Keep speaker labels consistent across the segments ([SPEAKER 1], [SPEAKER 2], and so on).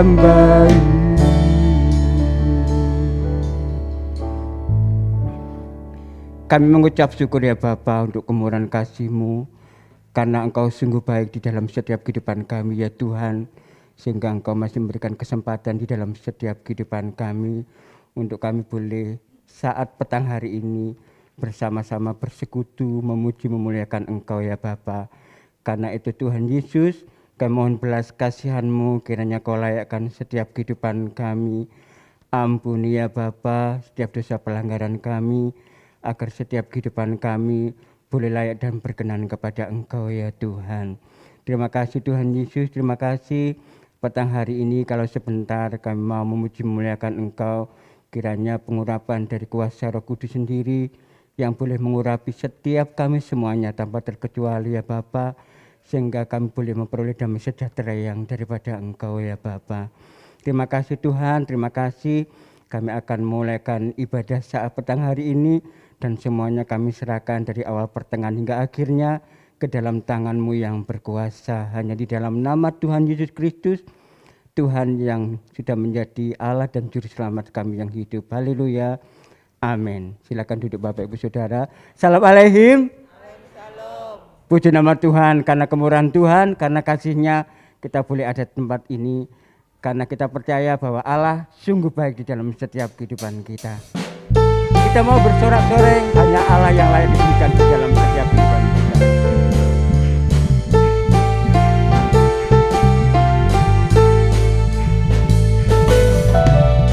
[SPEAKER 1] tambahi. Kami mengucap syukur ya Bapa untuk kemurahan kasih-Mu, karena Engkau sungguh baik di dalam setiap kehidupan kami ya Tuhan, sehingga Engkau masih memberikan kesempatan di dalam setiap kehidupan kami, untuk kami boleh saat petang hari ini bersama-sama bersekutu, memuji memuliakan Engkau ya Bapa. Karena itu Tuhan Yesus, kami mohon belas kasihan-Mu, kiranya Kau layakkan setiap kehidupan kami. Ampuni ya Bapa setiap dosa pelanggaran kami, agar setiap kehidupan kami boleh layak dan berkenan kepada Engkau ya Tuhan. Terima kasih Tuhan Yesus, terima kasih petang hari ini kalau sebentar kami mau memuji memuliakan Engkau, kiranya pengurapan dari kuasa Roh Kudus sendiri yang boleh mengurapi setiap kami semuanya tanpa terkecuali ya Bapa, sehingga kami boleh memperoleh damai sejahtera yang daripada Engkau ya Bapa. Terima kasih Tuhan, terima kasih. Kami akan memulaikan ibadah saat petang hari ini, dan semuanya kami serahkan dari awal pertengahan hingga akhirnya ke dalam tangan-Mu yang berkuasa. Hanya di dalam nama Tuhan Yesus Kristus, Tuhan yang sudah menjadi Allah dan Juru Selamat kami yang hidup. Haleluya. Amin. Silakan duduk Bapak Ibu Saudara. Salam alaihim. Puji nama Tuhan, karena kemurahan Tuhan, karena kasih-Nya kita boleh ada di tempat ini. Karena kita percaya bahwa Allah sungguh baik di dalam setiap kehidupan kita. Kita mau bersorak-sorai, hanya Allah yang layak diberikan di dalam setiap kehidupan kita.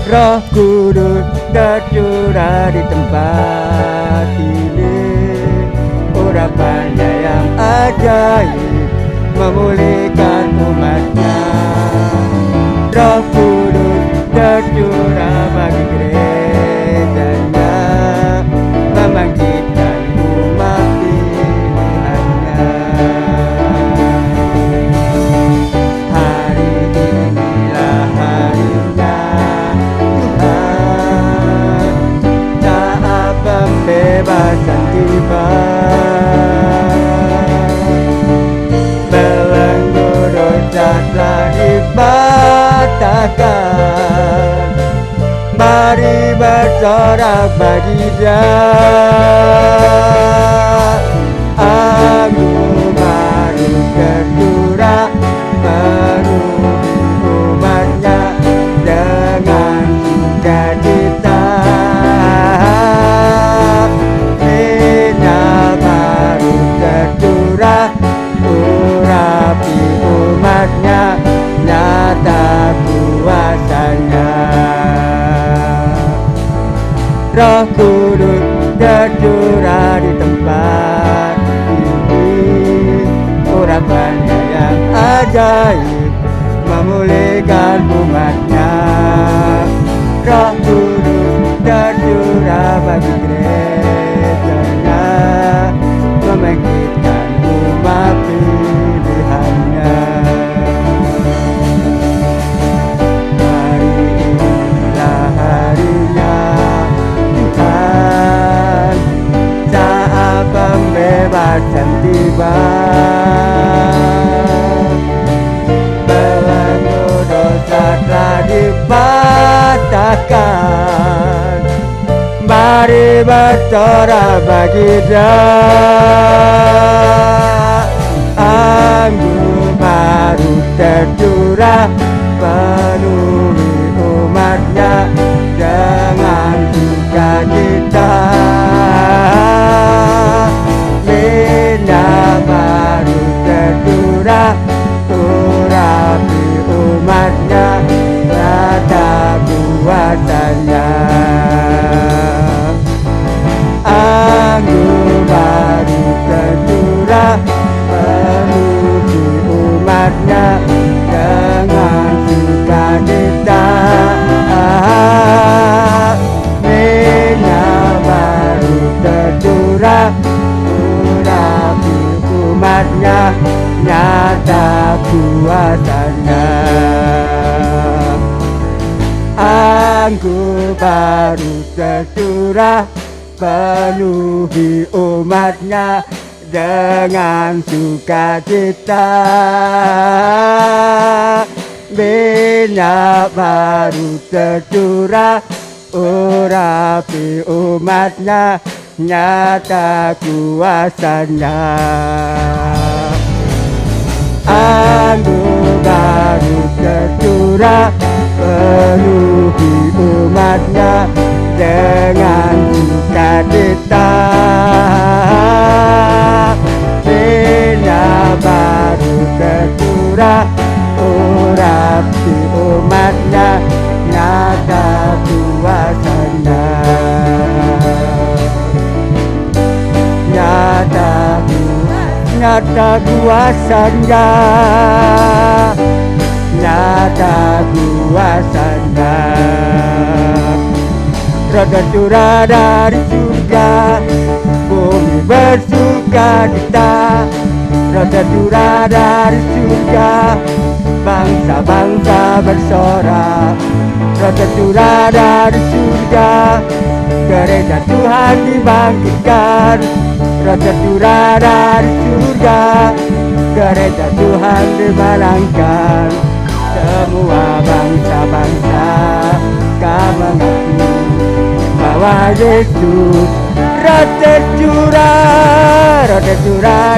[SPEAKER 1] Roh Kudus tercurah di tempat ini, urapannya yang ajaib memulihkan umat-Nya. Roh Kudus tercurah bagi gereja-Nya, membangkitkan umat pilihan-Nya. Hari inilah harinya Tuhan, saat pembebasan tiba. Belenggu dosa telah dipatahkan, mari bersorak bagi Dia. Agung baru tercurah penuhi umat-Nya dengan sukacita. Minyak baru tercurah urapi umat-Nya, nyata kuasa-Nya. Roh Kudus tercurah di tempat ini, urapannya yang ajaib memulihkan umat-Nya. Roh Kudus tercurah bagi gereja-Nya, membangkitkan umat pilihan-Nya. Hari inilah harinya Tuhan, saat pembebasan tiba. Belenggu dosa telah dipatahkan, mari bersorak bagi Dia. Anggur baru tercurah penuhi umat-Nya dengan sukacita. Minyak baru tercurah urapi umat-Nya, nyata kuasa-Nya. Anggur baru tercurah penuhi umat-Nya dengan sukacita. Minyak baru tercurah urapi umat-Nya, nyata kuasa-Nya. Anggur baru tercurah penuhi umat-Nya dengan sukacita. minyak baru tercurah, urapi umatnya, nyata kuasanya. Anggur baru tercurah, penuhi umatnya dengan sukacita. Minyak baru tercurah, urapi umatnya, nyata kuasanya. Nyata kuasanya, nyata kuasanya. Roh tercurah dari surga, bumi bersuka cita. Roh tercurah dari surga, bangsa-bangsa bersorak. Roh tercurah dari surga, gereja Tuhan dibangkitkan. Roh tercurah dari surga, gereja Tuhan dimenangkan. Semua bangsa-bangsa kau mengaku bahwa Yesus roh tercurah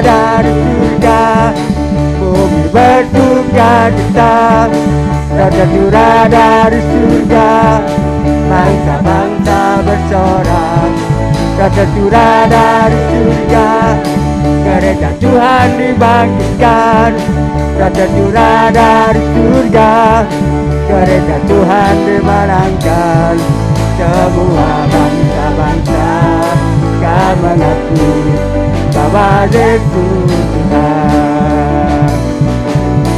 [SPEAKER 1] dari surga, bumi bersuka cita. Roh tercurah dari surga, bangsa-bangsa bersorak. Roh tercurah dari surga, gereja Tuhan dibangkitkan. Roh tercurah dari surga, gereja Tuhan dimenangkan. Semua bangsa-bangsa kan mengaku bahwa Yesus Tuhan.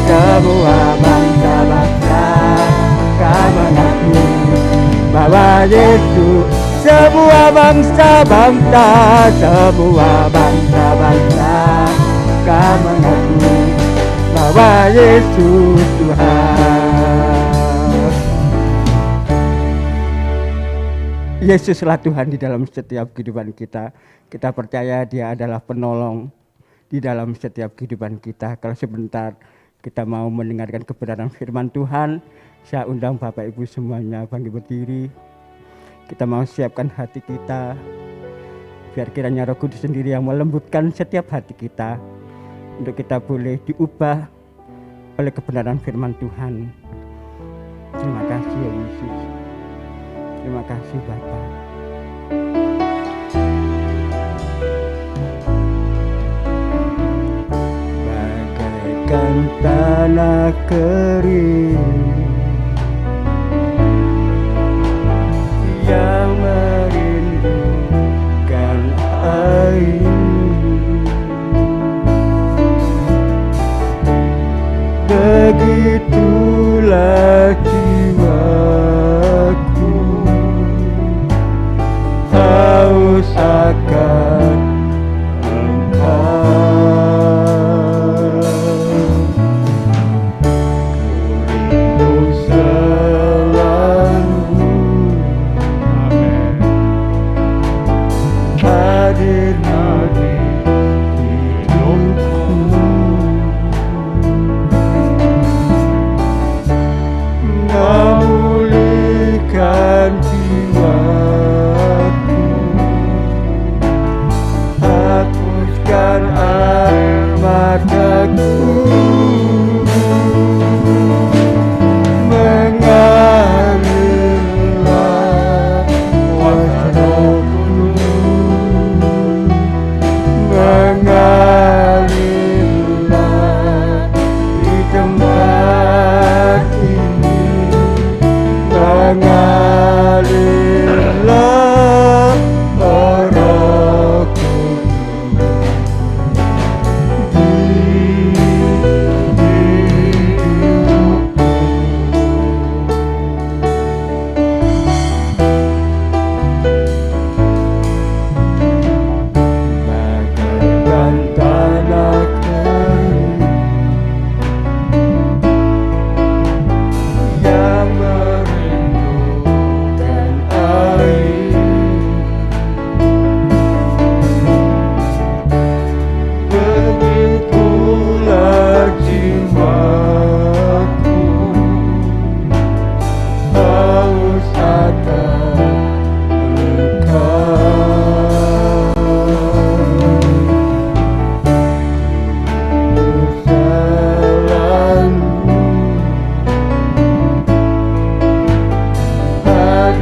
[SPEAKER 1] Semua bangsa-bangsa kan mengaku bahwa Yesus. Semua bangsa-bangsa, semua bangsa-bangsa kan mengaku bahwa Yesus Tuhan. Yesuslah Tuhan di dalam setiap kehidupan kita. Kita percaya Dia adalah penolong di dalam setiap kehidupan kita. Kalau sebentar kita mau mendengarkan kebenaran firman Tuhan, saya undang Bapak Ibu semuanya bangkit berdiri. Kita mau siapkan hati kita, biar kiranya Roh Kudus sendiri yang melembutkan setiap hati kita, untuk kita boleh diubah oleh kebenaran firman Tuhan. Terima kasih ya Yesus. Terima kasih Bapa. Bagaikan tanah kering yang merindukan air, begitulah jiwaku haus akan Engkau. Ku rindu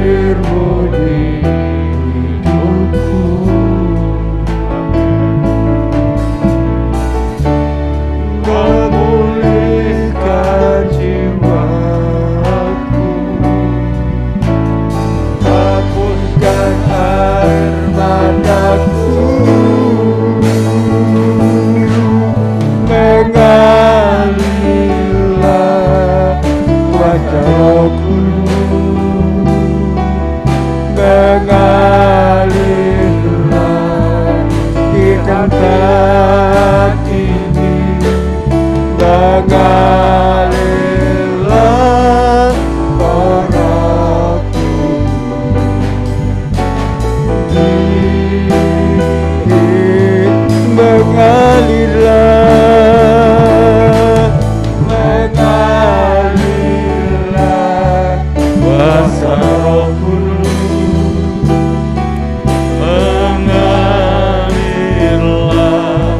[SPEAKER 2] hadirmu di hidupku, memulihkan jiwaku, hapuskan air mataku, mengalirlah kuasa Rohku, mengalirlah di tempat ini, mengalirlah Roh mengalirlah, mengalirlah kuasa Roh Kudus, mengalirlah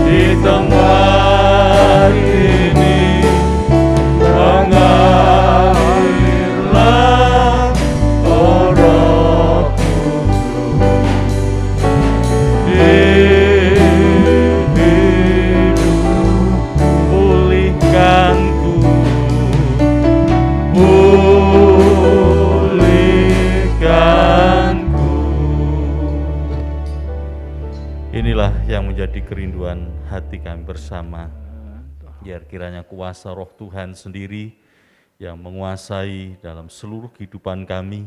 [SPEAKER 2] di tempat ini, mengalirlah Roh pulihkanku, pulihkanku. Inilah yang menjadi kerinduan hati kami bersama. Biar kiranya kuasa Roh Tuhan sendiri yang menguasai dalam seluruh kehidupan kami,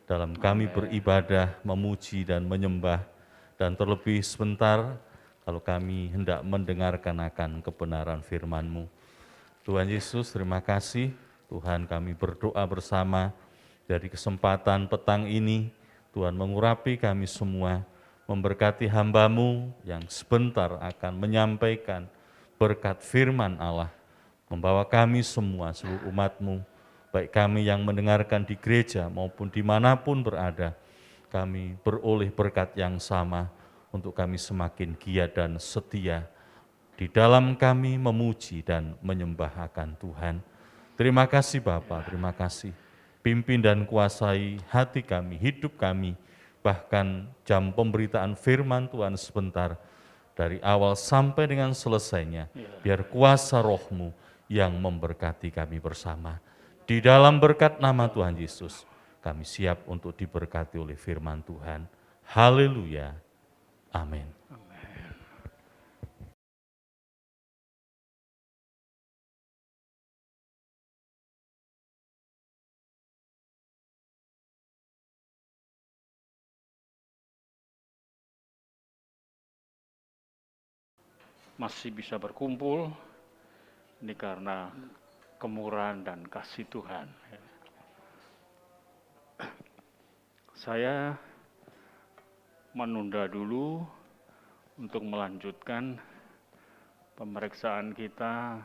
[SPEAKER 2] dalam kami beribadah, memuji dan menyembah, dan terlebih sebentar kalau kami hendak mendengarkan akan kebenaran firman-Mu. Tuhan Yesus, terima kasih. Tuhan, kami berdoa bersama dari kesempatan petang ini. Tuhan mengurapi kami semua, memberkati hamba-Mu yang sebentar akan menyampaikan berkat firman Allah, membawa kami semua, seluruh umat-Mu, baik kami yang mendengarkan di gereja maupun dimanapun berada, kami beroleh berkat yang sama untuk kami semakin giat dan setia di dalam kami memuji dan menyembah akan Tuhan. Terima kasih Bapa, terima kasih. Pimpin dan kuasai hati kami, hidup kami, bahkan jam pemberitaan firman Tuhan sebentar, dari awal sampai dengan selesainya, biar kuasa Roh-Mu yang memberkati kami bersama. Di dalam berkat nama Tuhan Yesus, kami siap untuk diberkati oleh firman Tuhan. Haleluya. Amin.
[SPEAKER 3] Masih bisa berkumpul, ini karena kemurahan dan kasih Tuhan. Saya menunda dulu untuk melanjutkan pemeriksaan kita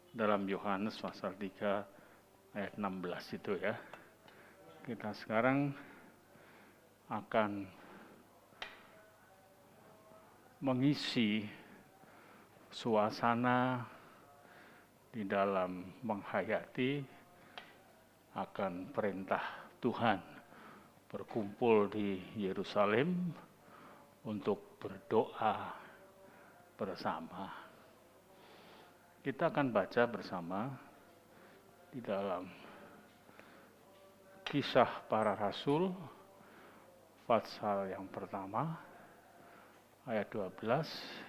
[SPEAKER 3] dalam Yohanes pasal 3 ayat 16 itu ya. Kita sekarang akan mengisi suasana di dalam menghayati akan perintah Tuhan berkumpul di Yerusalem untuk berdoa bersama. Kita akan baca bersama di dalam Kisah Para Rasul pasal yang pertama ayat 12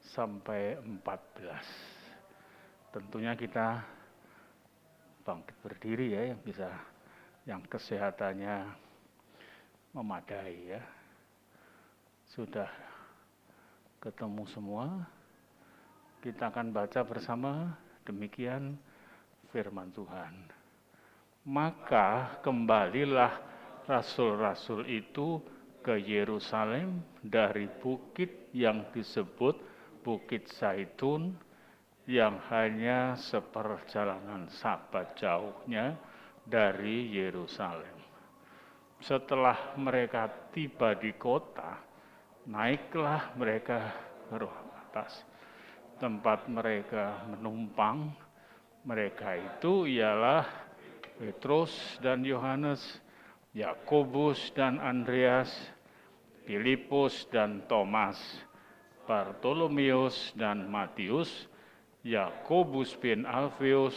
[SPEAKER 3] sampai 14. Tentunya kita bangkit berdiri ya, yang bisa, yang kesehatannya memadai ya. Sudah ketemu semua, kita akan baca bersama demikian firman Tuhan. Maka kembalilah rasul-rasul itu ke Yerusalem dari bukit yang disebut Bukit Zaitun, yang hanya seperjalanan sabat jauhnya dari Yerusalem. Setelah mereka tiba di kota, naiklah mereka ke atas tempat mereka menumpang. Mereka itu ialah Petrus dan Yohanes, Yakobus dan Andreas, Filipus dan Thomas, Bartolomeus dan Matius, Yakobus bin Alfeus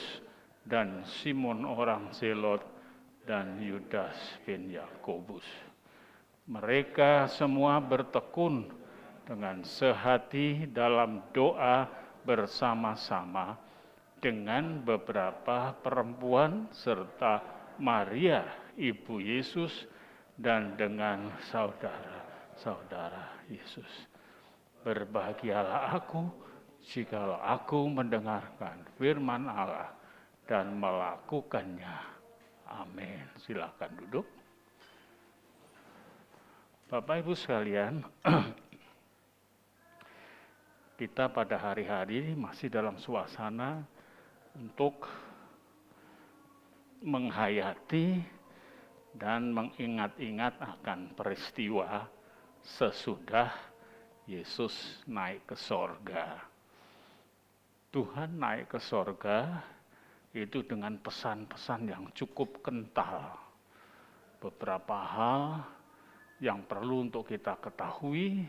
[SPEAKER 3] dan Simon orang Zelot, dan Yudas bin Yakobus. Mereka semua bertekun dengan sehati dalam doa bersama-sama dengan beberapa perempuan serta Maria, ibu Yesus, dan dengan saudara-saudara Yesus. Berbahagialah aku jikalau aku mendengarkan firman Allah dan melakukannya. Amin. Silakan duduk. Bapak Ibu sekalian, kita pada hari-hari ini masih dalam suasana untuk menghayati dan mengingat-ingat akan peristiwa sesudah Yesus naik ke sorga. Tuhan naik ke sorga itu dengan pesan-pesan yang cukup kental. Beberapa hal yang perlu untuk kita ketahui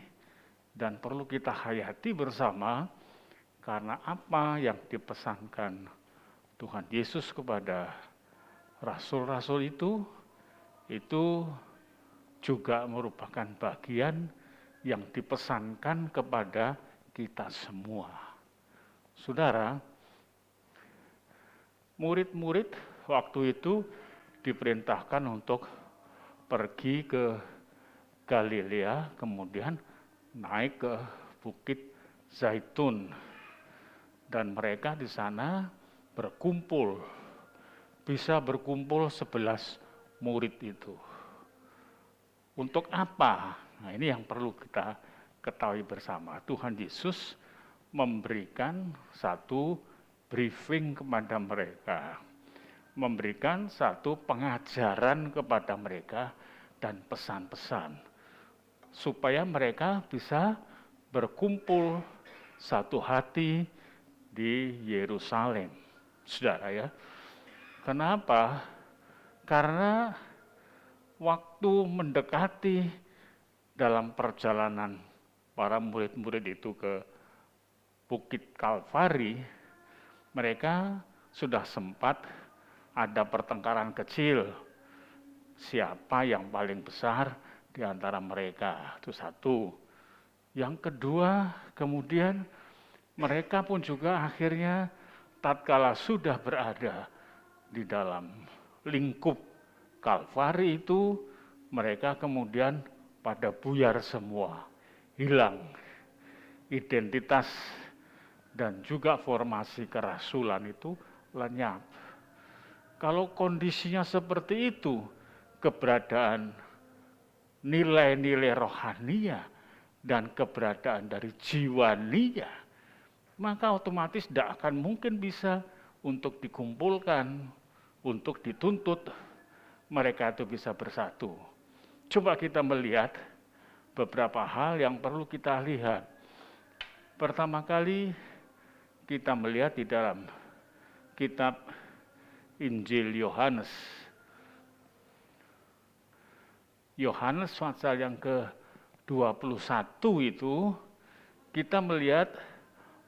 [SPEAKER 3] dan perlu kita hayati bersama, karena apa yang dipesankan Tuhan Yesus kepada rasul-rasul itu juga merupakan bagian yang dipesankan kepada kita semua. Saudara, murid-murid waktu itu diperintahkan untuk pergi ke Galilea, kemudian naik ke Bukit Zaitun. Dan mereka di sana berkumpul, bisa berkumpul 11 murid itu. Untuk apa? Nah, ini yang perlu kita ketahui bersama. Tuhan Yesus memberikan satu briefing kepada mereka, memberikan satu pengajaran kepada mereka dan pesan-pesan supaya mereka bisa berkumpul satu hati di Yerusalem. Saudara ya. Kenapa? Karena waktu mendekati dalam perjalanan para murid-murid itu ke Bukit Kalvari, mereka sudah sempat ada pertengkaran kecil. Siapa yang paling besar di antara mereka? Itu satu. Yang kedua, kemudian mereka pun juga akhirnya tatkala sudah berada di dalam lingkup Kalvari itu, mereka kemudian pada buyar semua, hilang identitas dan juga formasi kerasulan itu lenyap. Kalau kondisinya seperti itu, keberadaan nilai-nilai rohania dan keberadaan dari jiwania, maka otomatis tidak akan mungkin bisa untuk dikumpulkan, untuk dituntut mereka itu bisa bersatu. Coba kita melihat beberapa hal yang perlu kita lihat. Pertama kali kita melihat di dalam kitab Injil Yohanes. Yohanes pasal yang ke-21 itu kita melihat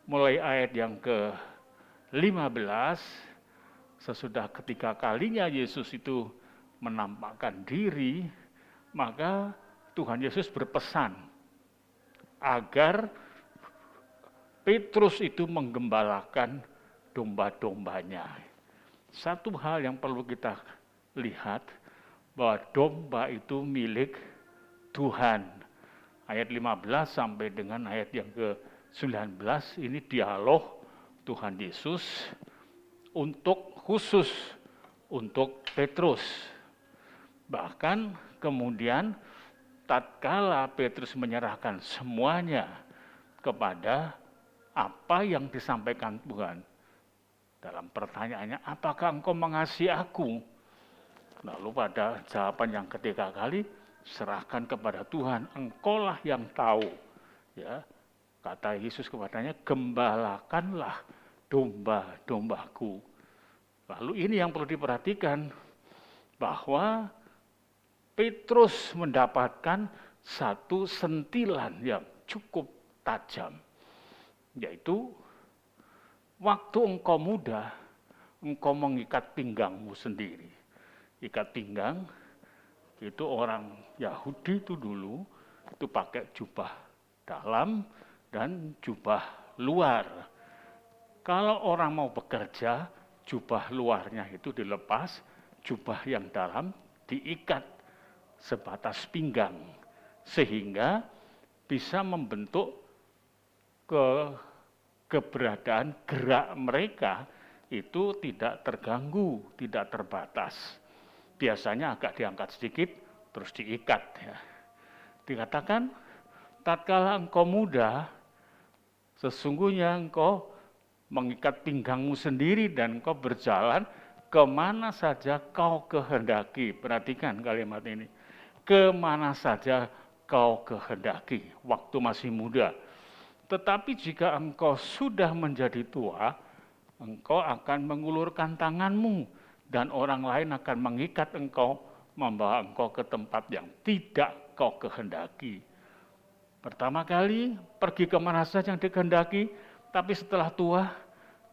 [SPEAKER 3] mulai ayat yang ke-15, sesudah ketiga kalinya Yesus itu menampakkan diri, maka Tuhan Yesus berpesan agar Petrus itu menggembalakan domba-dombanya. Satu hal yang perlu kita lihat, bahwa domba itu milik Tuhan. Ayat 15 sampai dengan ayat yang ke-19 ini dialog Tuhan Yesus khusus untuk Petrus. Bahkan kemudian tatkala Petrus menyerahkan semuanya kepada apa yang disampaikan Tuhan. Dalam pertanyaannya, apakah engkau mengasihi aku? Lalu pada jawaban yang ketiga kali, serahkan kepada Tuhan, engkaulah yang tahu. Ya, kata Yesus kepadanya, gembalakanlah domba-dombaku. Lalu ini yang perlu diperhatikan, bahwa Petrus mendapatkan satu sentilan yang cukup tajam, yaitu waktu engkau muda, engkau mengikat pinggangmu sendiri. Ikat pinggang, itu orang Yahudi itu dulu, itu pakai jubah dalam dan jubah luar. Kalau orang mau bekerja, jubah luarnya itu dilepas, jubah yang dalam diikat sebatas pinggang, sehingga bisa membentuk keberadaan gerak mereka itu tidak terganggu, tidak terbatas. Biasanya agak diangkat sedikit, terus diikat. Ya. Dikatakan, tatkala engkau muda, sesungguhnya engkau mengikat pinggangmu sendiri dan engkau berjalan kemana saja kau kehendaki. Perhatikan kalimat ini. Kemana saja kau kehendaki, waktu masih muda. Tetapi jika engkau sudah menjadi tua, engkau akan mengulurkan tanganmu, dan orang lain akan mengikat engkau, membawa engkau ke tempat yang tidak kau kehendaki. Pertama kali pergi kemana saja yang dikehendaki, tapi setelah tua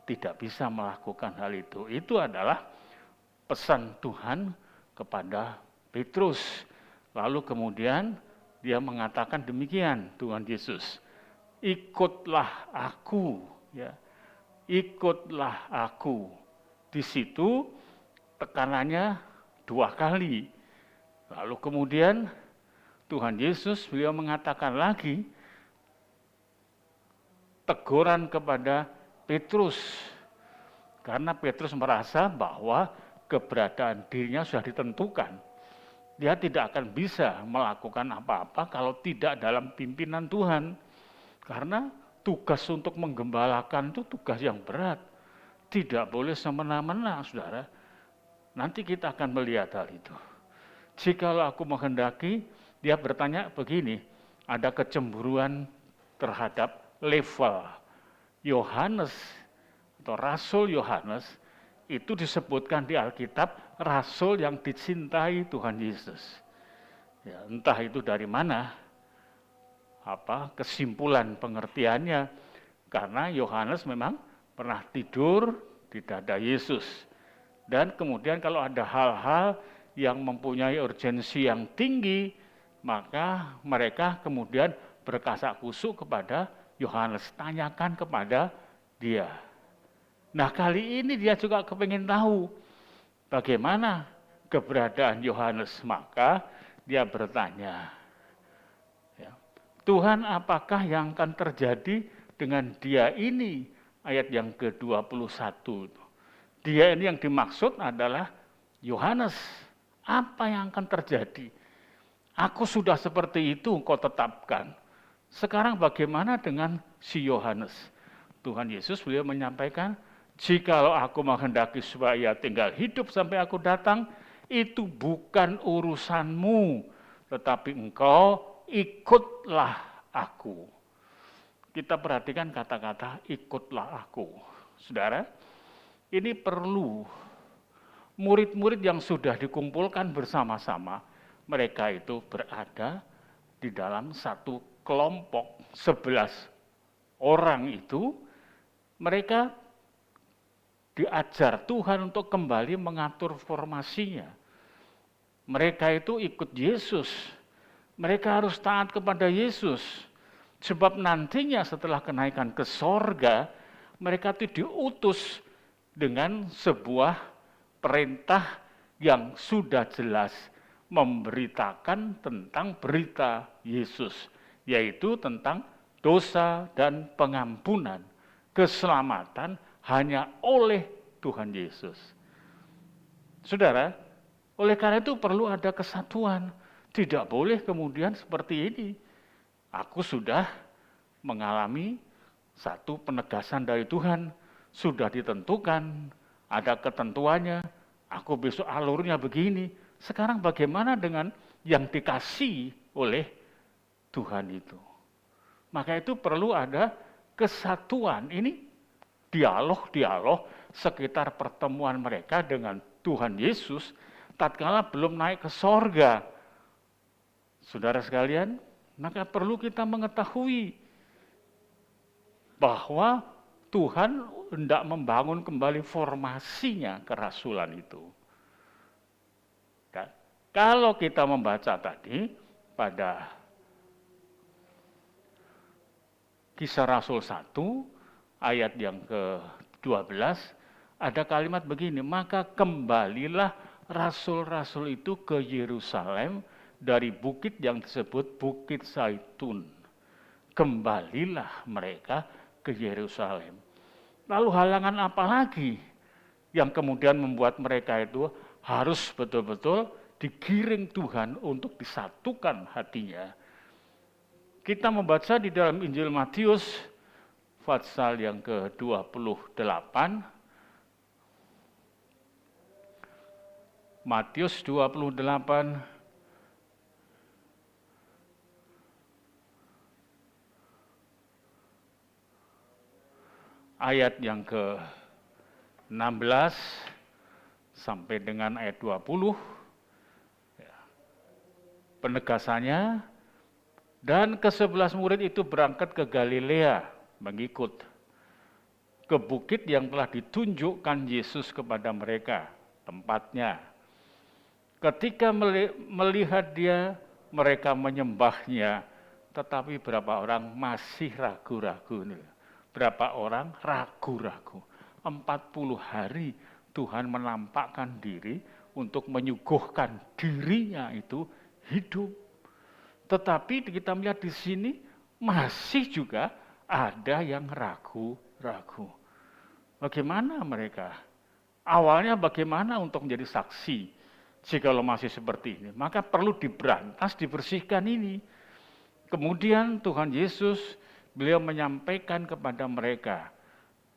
[SPEAKER 3] tidak bisa melakukan hal itu. Itu adalah pesan Tuhan kepada Petrus. Lalu kemudian dia mengatakan demikian, Tuhan Yesus, ikutlah aku, ya, ikutlah aku. Di situ tekanannya 2 kali. Lalu kemudian Tuhan Yesus beliau mengatakan lagi teguran kepada Petrus, karena Petrus merasa bahwa keberadaan dirinya sudah ditentukan. Dia tidak akan bisa melakukan apa-apa kalau tidak dalam pimpinan Tuhan. Karena tugas untuk menggembalakan itu tugas yang berat. Tidak boleh semena-mena, saudara. Nanti kita akan melihat hal itu. Jikalau aku menghendaki, dia bertanya begini, ada kecemburuan terhadap level. Yohanes atau Rasul Yohanes itu disebutkan di Alkitab rasul yang dicintai Tuhan Yesus. Ya, entah itu dari mana, kesimpulan pengertiannya, karena Yohanes memang pernah tidur di dada Yesus. Dan kemudian kalau ada hal-hal yang mempunyai urgensi yang tinggi, maka mereka kemudian berkasak-kusuk kepada Yohanes, tanyakan kepada dia. Nah, kali ini dia juga kepingin tahu bagaimana keberadaan Yohanes, maka dia bertanya, ya, Tuhan, apakah yang akan terjadi dengan dia ini? Ayat yang ke-21. Dia ini yang dimaksud adalah Yohanes. Apa yang akan terjadi? Aku sudah seperti itu engkau tetapkan. Sekarang bagaimana dengan si Yohanes? Tuhan Yesus beliau menyampaikan, jikalau aku menghendaki supaya ia tinggal hidup sampai aku datang, itu bukan urusanmu, tetapi engkau ikutlah aku. Kita perhatikan kata-kata ikutlah aku. Saudara, ini perlu murid-murid yang sudah dikumpulkan bersama-sama, mereka itu berada di dalam satu kelompok 11 orang itu, mereka diajar Tuhan untuk kembali mengatur formasinya. Mereka itu ikut Yesus. Mereka harus taat kepada Yesus. Sebab nantinya setelah kenaikan ke sorga, mereka itu diutus dengan sebuah perintah yang sudah jelas memberitakan tentang berita Yesus, yaitu tentang dosa dan pengampunan, keselamatan hanya oleh Tuhan Yesus. Saudara, oleh karena itu perlu ada kesatuan. Tidak boleh kemudian seperti ini. Aku sudah mengalami satu penegasan dari Tuhan, sudah ditentukan, ada ketentuannya, aku besok alurnya begini. Sekarang bagaimana dengan yang dikasih oleh Tuhan itu? Maka itu perlu ada kesatuan. Ini dialog sekitar pertemuan mereka dengan Tuhan Yesus tatkala belum naik ke sorga. Saudara sekalian, maka perlu kita mengetahui bahwa Tuhan hendak membangun kembali formasinya kerasulan itu. Dan kalau kita membaca tadi pada Kisah Rasul 1 ayat yang ke-12 ada kalimat begini, maka kembalilah rasul-rasul itu ke Yerusalem dari bukit yang disebut Bukit Zaitun. Kembalilah mereka ke Yerusalem. Lalu halangan apa lagi yang kemudian membuat mereka itu harus betul-betul digiring Tuhan untuk disatukan hatinya? Kita membaca di dalam Injil Matius pasal yang ke-28, Matius 28 ayat yang ke-16 sampai dengan ayat 20. Penegasannya, dan ke-11 murid itu berangkat ke Galilea mengikut ke bukit yang telah ditunjukkan Yesus kepada mereka, tempatnya. Ketika melihat dia, mereka menyembahnya, tetapi berapa orang masih ragu-ragu. Berapa orang ragu-ragu. 40 hari Tuhan menampakkan diri untuk menyuguhkan dirinya itu hidup. Tetapi kita melihat di sini masih juga ada yang ragu-ragu. Bagaimana mereka? Awalnya bagaimana untuk menjadi saksi? Jikalau masih seperti ini, maka perlu diberantas, dibersihkan ini. Kemudian Tuhan Yesus, beliau menyampaikan kepada mereka.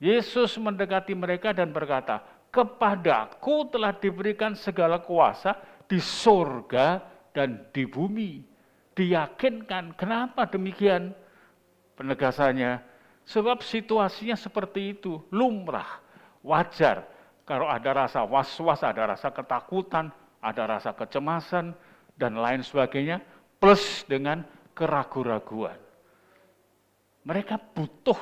[SPEAKER 3] Yesus mendekati mereka dan berkata, kepadaku telah diberikan segala kuasa di surga dan di bumi. Diyakinkan, kenapa demikian? Penegasannya, sebab situasinya seperti itu, lumrah, wajar. Kalau ada rasa was-was, ada rasa ketakutan, ada rasa kecemasan, dan lain sebagainya, plus dengan keraguan-raguan. Mereka butuh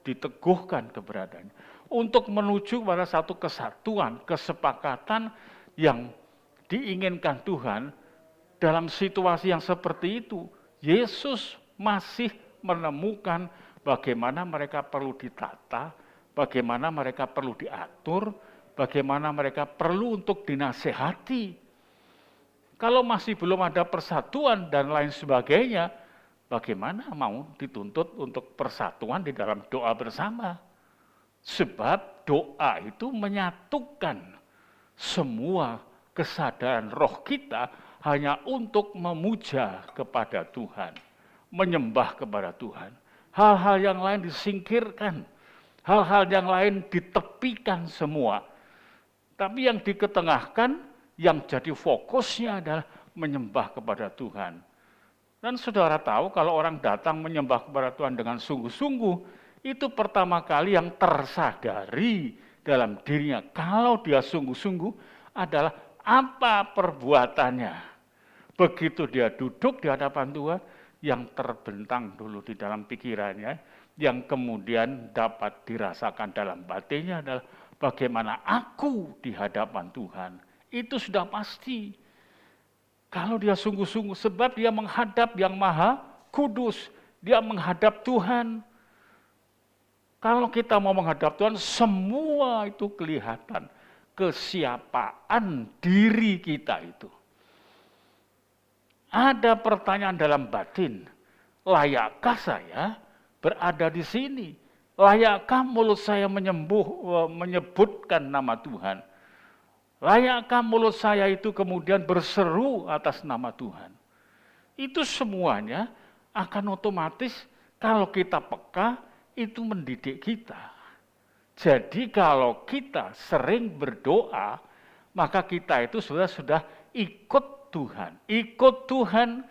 [SPEAKER 3] diteguhkan keberadaannya untuk menuju pada satu kesatuan, kesepakatan yang diinginkan Tuhan. Dalam situasi yang seperti itu, Yesus masih menemukan bagaimana mereka perlu ditata, bagaimana mereka perlu diatur, bagaimana mereka perlu untuk dinasehati. Kalau masih belum ada persatuan dan lain sebagainya, bagaimana mau dituntut untuk persatuan di dalam doa bersama? Sebab doa itu menyatukan semua kesadaran roh kita hanya untuk memuja kepada Tuhan, menyembah kepada Tuhan. Hal-hal yang lain disingkirkan, hal-hal yang lain ditepikan semua. Tapi yang diketengahkan, yang jadi fokusnya adalah menyembah kepada Tuhan. Dan saudara tahu kalau orang datang menyembah kepada Tuhan dengan sungguh-sungguh, itu pertama kali yang tersadari dalam dirinya. Kalau dia sungguh-sungguh adalah apa perbuatannya. Begitu dia duduk di hadapan Tuhan, yang terbentang dulu di dalam pikirannya, yang kemudian dapat dirasakan dalam batinnya adalah bagaimana aku di hadapan Tuhan. Itu sudah pasti. Kalau dia sungguh-sungguh, sebab dia menghadap yang maha kudus, dia menghadap Tuhan. Kalau kita mau menghadap Tuhan, semua itu kelihatan. Kesiapaan diri kita itu. Ada pertanyaan dalam batin, layakkah saya berada di sini? Layakkah mulut saya menyebutkan nama Tuhan? Layakkah mulut saya itu kemudian berseru atas nama Tuhan? Itu semuanya akan otomatis kalau kita peka, itu mendidik kita. Jadi kalau kita sering berdoa, maka kita itu sudah ikut Tuhan. Ikut Tuhan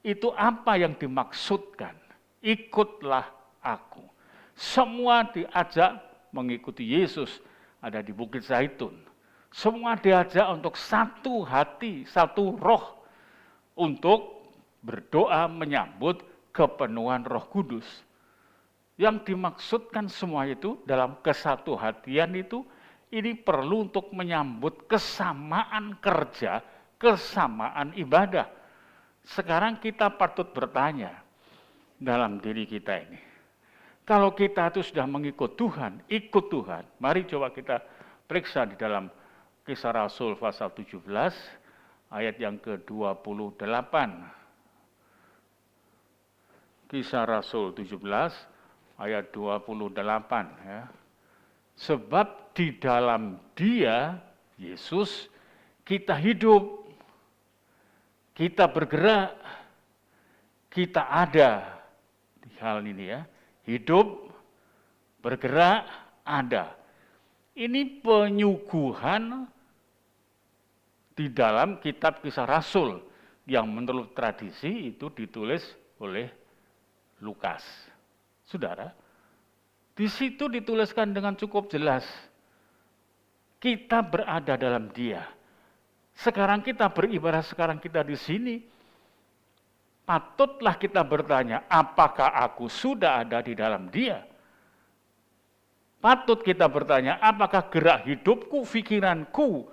[SPEAKER 3] itu apa yang dimaksudkan? Ikutlah aku. Semua diajak mengikuti Yesus. ada di Bukit Zaitun. Semua diajak untuk satu hati, satu roh untuk berdoa menyambut kepenuhan Roh Kudus. Yang dimaksudkan semua itu dalam kesatuhatian itu, ini perlu untuk menyambut kesamaan kerja, kesamaan ibadah. Sekarang kita patut bertanya dalam diri kita ini. Kalau kita itu sudah mengikut Tuhan, ikut Tuhan, mari coba kita periksa di dalam Kisah Rasul pasal 17, ayat yang ke-28. Kisah Rasul 17, ayat 28. Ya. Sebab di dalam Dia, Yesus, kita hidup, kita bergerak, kita ada di hal ini ya. Hidup, bergerak, ada. Ini penyuguhan di dalam kitab Kisah Rasul yang menurut tradisi itu ditulis oleh Lukas. Saudara, di situ dituliskan dengan cukup jelas. Kita berada dalam Dia. Sekarang kita beribadah, sekarang kita di sini. Patutlah kita bertanya, apakah aku sudah ada di dalam Dia? Patut kita bertanya, apakah gerak hidupku, pikiranku,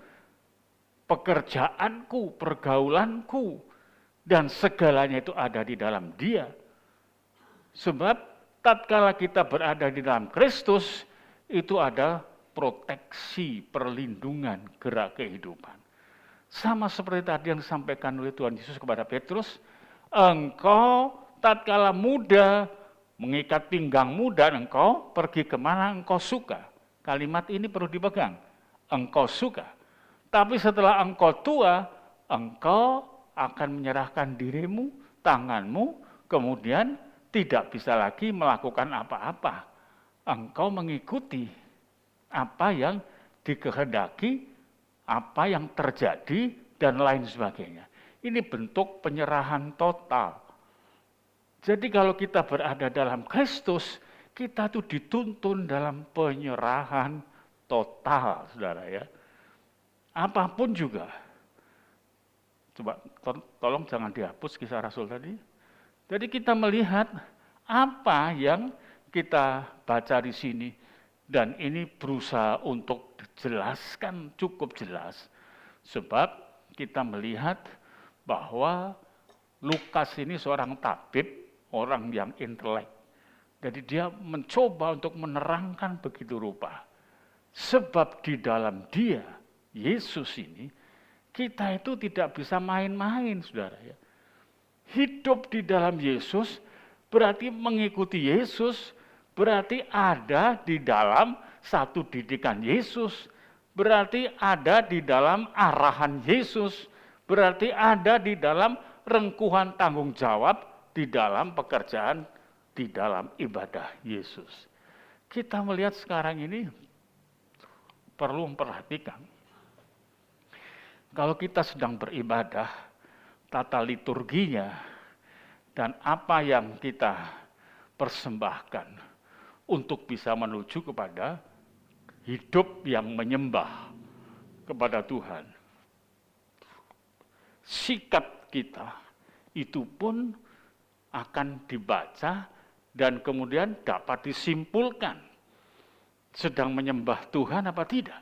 [SPEAKER 3] pekerjaanku, pergaulanku, dan segalanya itu ada di dalam Dia? Sebab tatkala kita berada di dalam Kristus, itu ada proteksi, perlindungan, gerak kehidupan. Sama seperti tadi yang disampaikan oleh Tuhan Yesus kepada Petrus, engkau tatkala muda, mengikat pinggangmu dan engkau pergi kemana engkau suka. Kalimat ini perlu dipegang, engkau suka. Tapi setelah engkau tua, engkau akan menyerahkan dirimu, tanganmu, kemudian tidak bisa lagi melakukan apa-apa. Engkau mengikuti apa yang dikehendaki, apa yang terjadi, dan lain sebagainya. Ini bentuk penyerahan total. Jadi kalau kita berada dalam Kristus, kita tuh dituntun dalam penyerahan total, saudara ya. Apapun juga. Coba tolong jangan dihapus Kisah Rasul tadi. Jadi kita melihat apa yang kita baca di sini, dan ini berusaha untuk dijelaskan cukup jelas, sebab kita melihat bahwa Lukas ini seorang tabib, orang yang intelek. Jadi dia mencoba untuk menerangkan begitu rupa. Sebab di dalam Dia, Yesus ini, kita itu tidak bisa main-main, saudara ya. Hidup di dalam Yesus berarti mengikuti Yesus, berarti ada di dalam satu didikan Yesus, berarti ada di dalam arahan Yesus, berarti ada di dalam rengkuhan tanggung jawab, di dalam pekerjaan, di dalam ibadah Yesus. Kita melihat sekarang ini perlu memperhatikan. Kalau kita sedang beribadah, tata liturginya, dan apa yang kita persembahkan untuk bisa menuju kepada hidup yang menyembah kepada Tuhan. Sikap kita itu pun akan dibaca dan kemudian dapat disimpulkan sedang menyembah Tuhan apa tidak.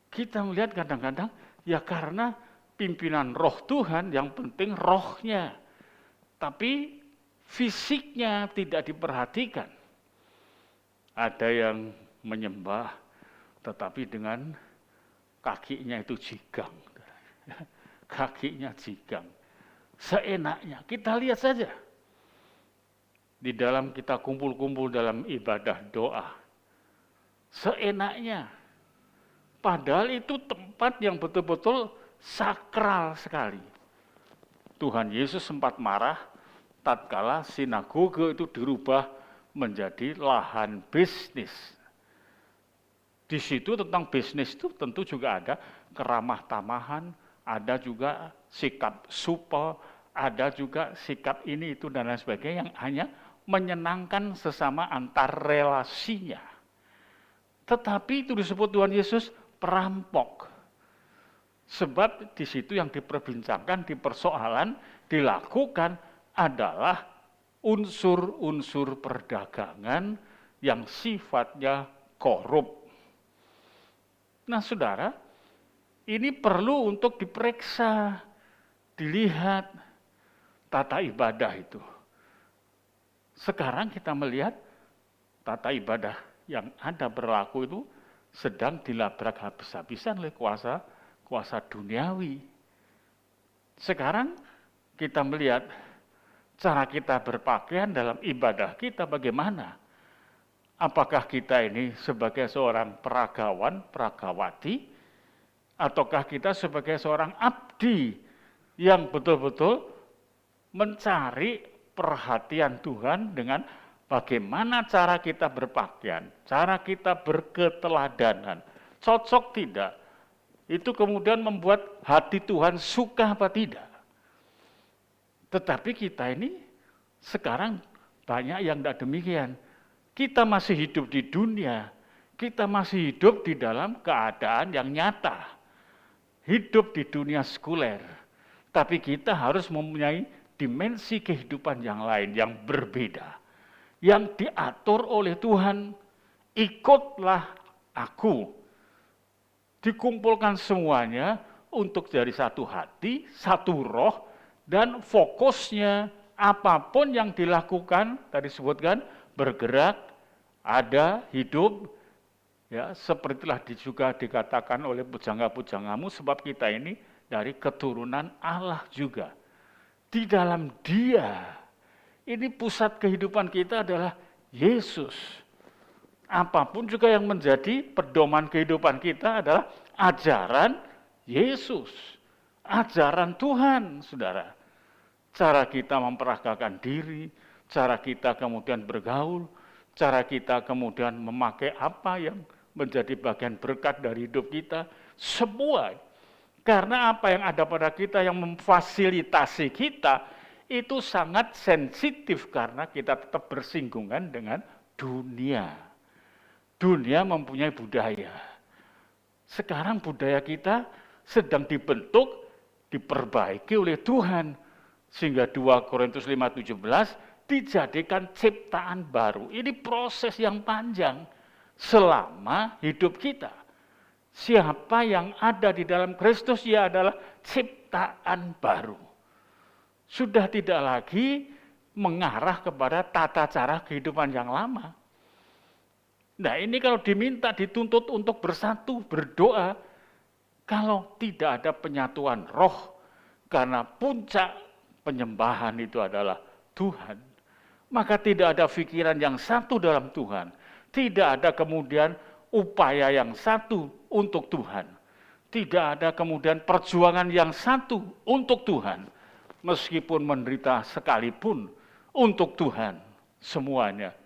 [SPEAKER 3] Kita melihat kadang-kadang ya karena pimpinan roh Tuhan, yang penting rohnya. Tapi fisiknya tidak diperhatikan. Ada yang menyembah tetapi dengan kakinya itu jigang. Kakinya jigang. Seenaknya, kita lihat saja. Di dalam kita kumpul-kumpul dalam ibadah doa. Seenaknya. Padahal itu tempat yang betul-betul sakral sekali. Tuhan Yesus sempat marah tatkala sinagoge itu dirubah menjadi lahan bisnis. Di situ tentang bisnis itu tentu juga ada keramah tamahan, ada juga sikap supel, ada juga sikap ini itu dan lain sebagainya yang hanya menyenangkan sesama antar relasinya. Tetapi itu disebut Tuhan Yesus perampok. Sebab di situ yang diperbincangkan, dipersoalan, dilakukan adalah unsur-unsur perdagangan yang sifatnya korup. Nah, saudara, ini perlu untuk diperiksa, dilihat tata ibadah itu. Sekarang kita melihat tata ibadah yang ada berlaku itu sedang dilabrak habis-habisan oleh kuasa duniawi. Sekarang kita melihat cara kita berpakaian dalam ibadah kita bagaimana? Apakah kita ini sebagai seorang peragawan, peragawati, ataukah kita sebagai seorang abdi yang betul-betul mencari perhatian Tuhan dengan bagaimana cara kita berpakaian, cara kita berketeladanan, cocok tidak? Itu kemudian membuat hati Tuhan suka apa tidak. Tetapi kita ini sekarang banyak yang tidak demikian. Kita masih hidup di dunia, kita masih hidup di dalam keadaan yang nyata. Hidup di dunia sekuler. Tapi kita harus mempunyai dimensi kehidupan yang lain, yang berbeda. Yang diatur oleh Tuhan, ikutlah aku. Dikumpulkan semuanya untuk dari satu hati, satu roh, dan fokusnya apapun yang dilakukan, tadi disebutkan, bergerak, ada, hidup, ya sepertilah juga dikatakan oleh pujangga-pujangamu, sebab kita ini dari keturunan Allah juga. Di dalam Dia, ini pusat kehidupan kita adalah Yesus. Apapun juga yang menjadi pedoman kehidupan kita adalah ajaran Yesus. Ajaran Tuhan, saudara. Cara kita memperagakan diri, cara kita kemudian bergaul, cara kita kemudian memakai apa yang menjadi bagian berkat dari hidup kita, semua. Karena apa yang ada pada kita yang memfasilitasi kita, itu sangat sensitif karena kita tetap bersinggungan dengan dunia. Dunia mempunyai budaya. Sekarang budaya kita sedang dibentuk, diperbaiki oleh Tuhan. Sehingga 2 Korintus 5:17 dijadikan ciptaan baru. Ini proses yang panjang selama hidup kita. Siapa yang ada di dalam Kristus, ia adalah ciptaan baru. Sudah tidak lagi mengarah kepada tata cara kehidupan yang lama. Nah, ini kalau diminta, dituntut untuk bersatu, berdoa, kalau tidak ada penyatuan roh, karena puncak penyembahan itu adalah Tuhan, maka tidak ada pikiran yang satu dalam Tuhan, tidak ada kemudian upaya yang satu untuk Tuhan, tidak ada kemudian perjuangan yang satu untuk Tuhan, meskipun menderita sekalipun untuk Tuhan, semuanya.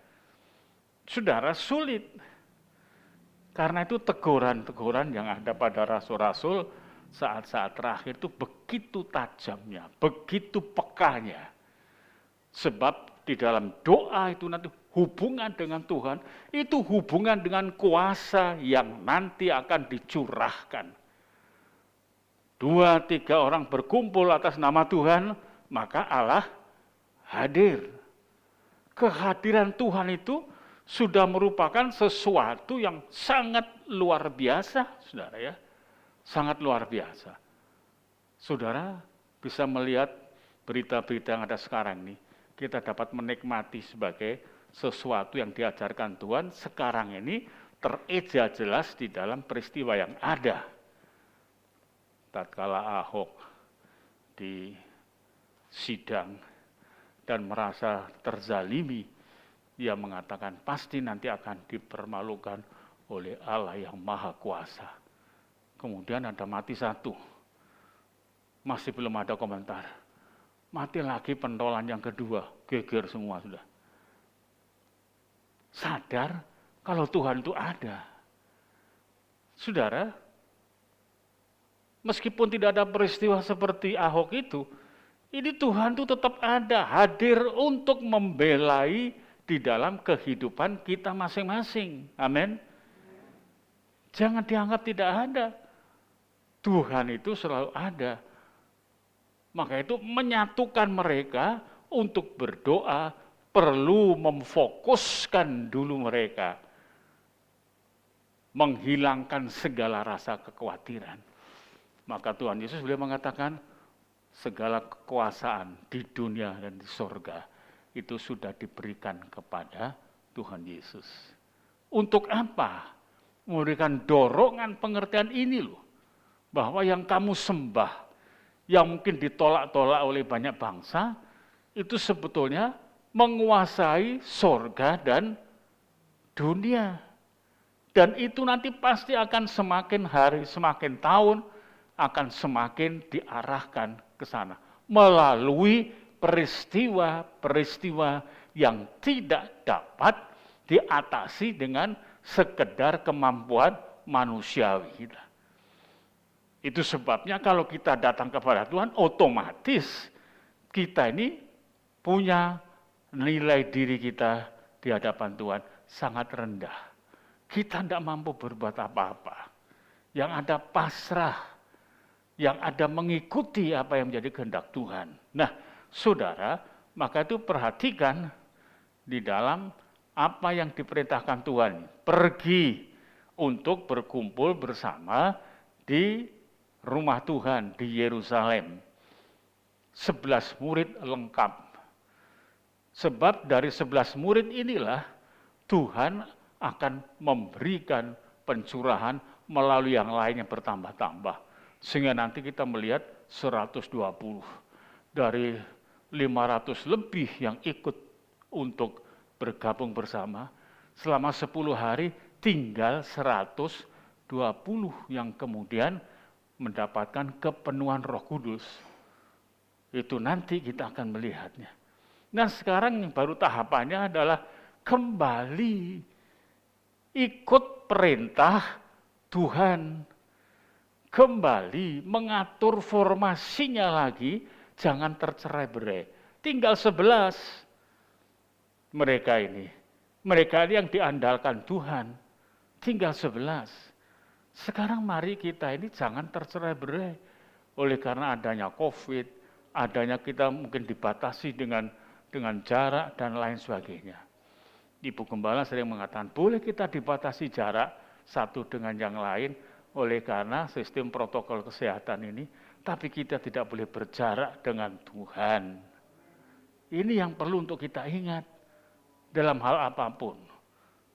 [SPEAKER 3] Saudara, sulit. Karena itu teguran-teguran yang ada pada rasul-rasul saat-saat terakhir itu begitu tajamnya, begitu pekanya. Sebab di dalam doa itu nanti hubungan dengan Tuhan, itu hubungan dengan kuasa yang nanti akan dicurahkan. 2-3 orang berkumpul atas nama Tuhan, maka Allah hadir. Kehadiran Tuhan itu sudah merupakan sesuatu yang sangat luar biasa, saudara ya. Sangat luar biasa. Saudara bisa melihat berita-berita yang ada sekarang nih, kita dapat menikmati sebagai sesuatu yang diajarkan Tuhan sekarang ini tereja jelas di dalam peristiwa yang ada. Tatkala Ahok di sidang dan merasa terzalimi, dia mengatakan pasti nanti akan dipermalukan oleh Allah yang Maha Kuasa. Kemudian ada mati satu. Masih belum ada komentar. Mati lagi pentolan yang kedua. Geger semua sudah. Sadar kalau Tuhan itu ada. Saudara, meskipun tidak ada peristiwa seperti Ahok itu, ini Tuhan itu tetap ada, hadir untuk membelai di dalam kehidupan kita masing-masing. Amin. Jangan dianggap tidak ada. Tuhan itu selalu ada. Maka itu menyatukan mereka untuk berdoa, perlu memfokuskan dulu mereka. Menghilangkan segala rasa kekhawatiran. Maka Tuhan Yesus beliau mengatakan, segala kekuasaan di dunia dan di sorga itu sudah diberikan kepada Tuhan Yesus. Untuk apa? Memberikan dorongan pengertian ini loh. Bahwa yang kamu sembah, yang mungkin ditolak-tolak oleh banyak bangsa, itu sebetulnya menguasai sorga dan dunia. Dan itu nanti pasti akan semakin hari, semakin tahun, akan semakin diarahkan ke sana. Melalui peristiwa-peristiwa yang tidak dapat diatasi dengan sekedar kemampuan manusiawi kita. Itu sebabnya kalau kita datang kepada Tuhan, otomatis kita ini punya nilai diri kita di hadapan Tuhan sangat rendah. Kita tidak mampu berbuat apa-apa. Yang ada pasrah, yang ada mengikuti apa yang menjadi kehendak Tuhan. Nah, saudara, maka itu perhatikan di dalam apa yang diperintahkan Tuhan. Pergi untuk berkumpul bersama di rumah Tuhan di Yerusalem. 11 murid lengkap. Sebab dari 11 murid inilah Tuhan akan memberikan pencurahan melalui yang lain yang bertambah-tambah. Sehingga nanti kita melihat 120 dari 500 lebih yang ikut untuk bergabung bersama. Selama 10 hari tinggal 120 yang kemudian mendapatkan kepenuhan Roh Kudus. Itu nanti kita akan melihatnya. Nah sekarang yang baru tahapannya adalah kembali ikut perintah Tuhan. Kembali mengatur formasinya lagi, jangan tercerai-berai. Tinggal 11 mereka ini. Mereka ini yang diandalkan Tuhan. Tinggal 11. Sekarang mari kita ini jangan tercerai-berai. Oleh karena adanya COVID, adanya kita mungkin dibatasi dengan jarak dan lain sebagainya. Ibu Gembala sering mengatakan, boleh kita dibatasi jarak satu dengan yang lain oleh karena sistem protokol kesehatan ini, tapi kita tidak boleh berjarak dengan Tuhan. Ini yang perlu untuk kita ingat dalam hal apapun.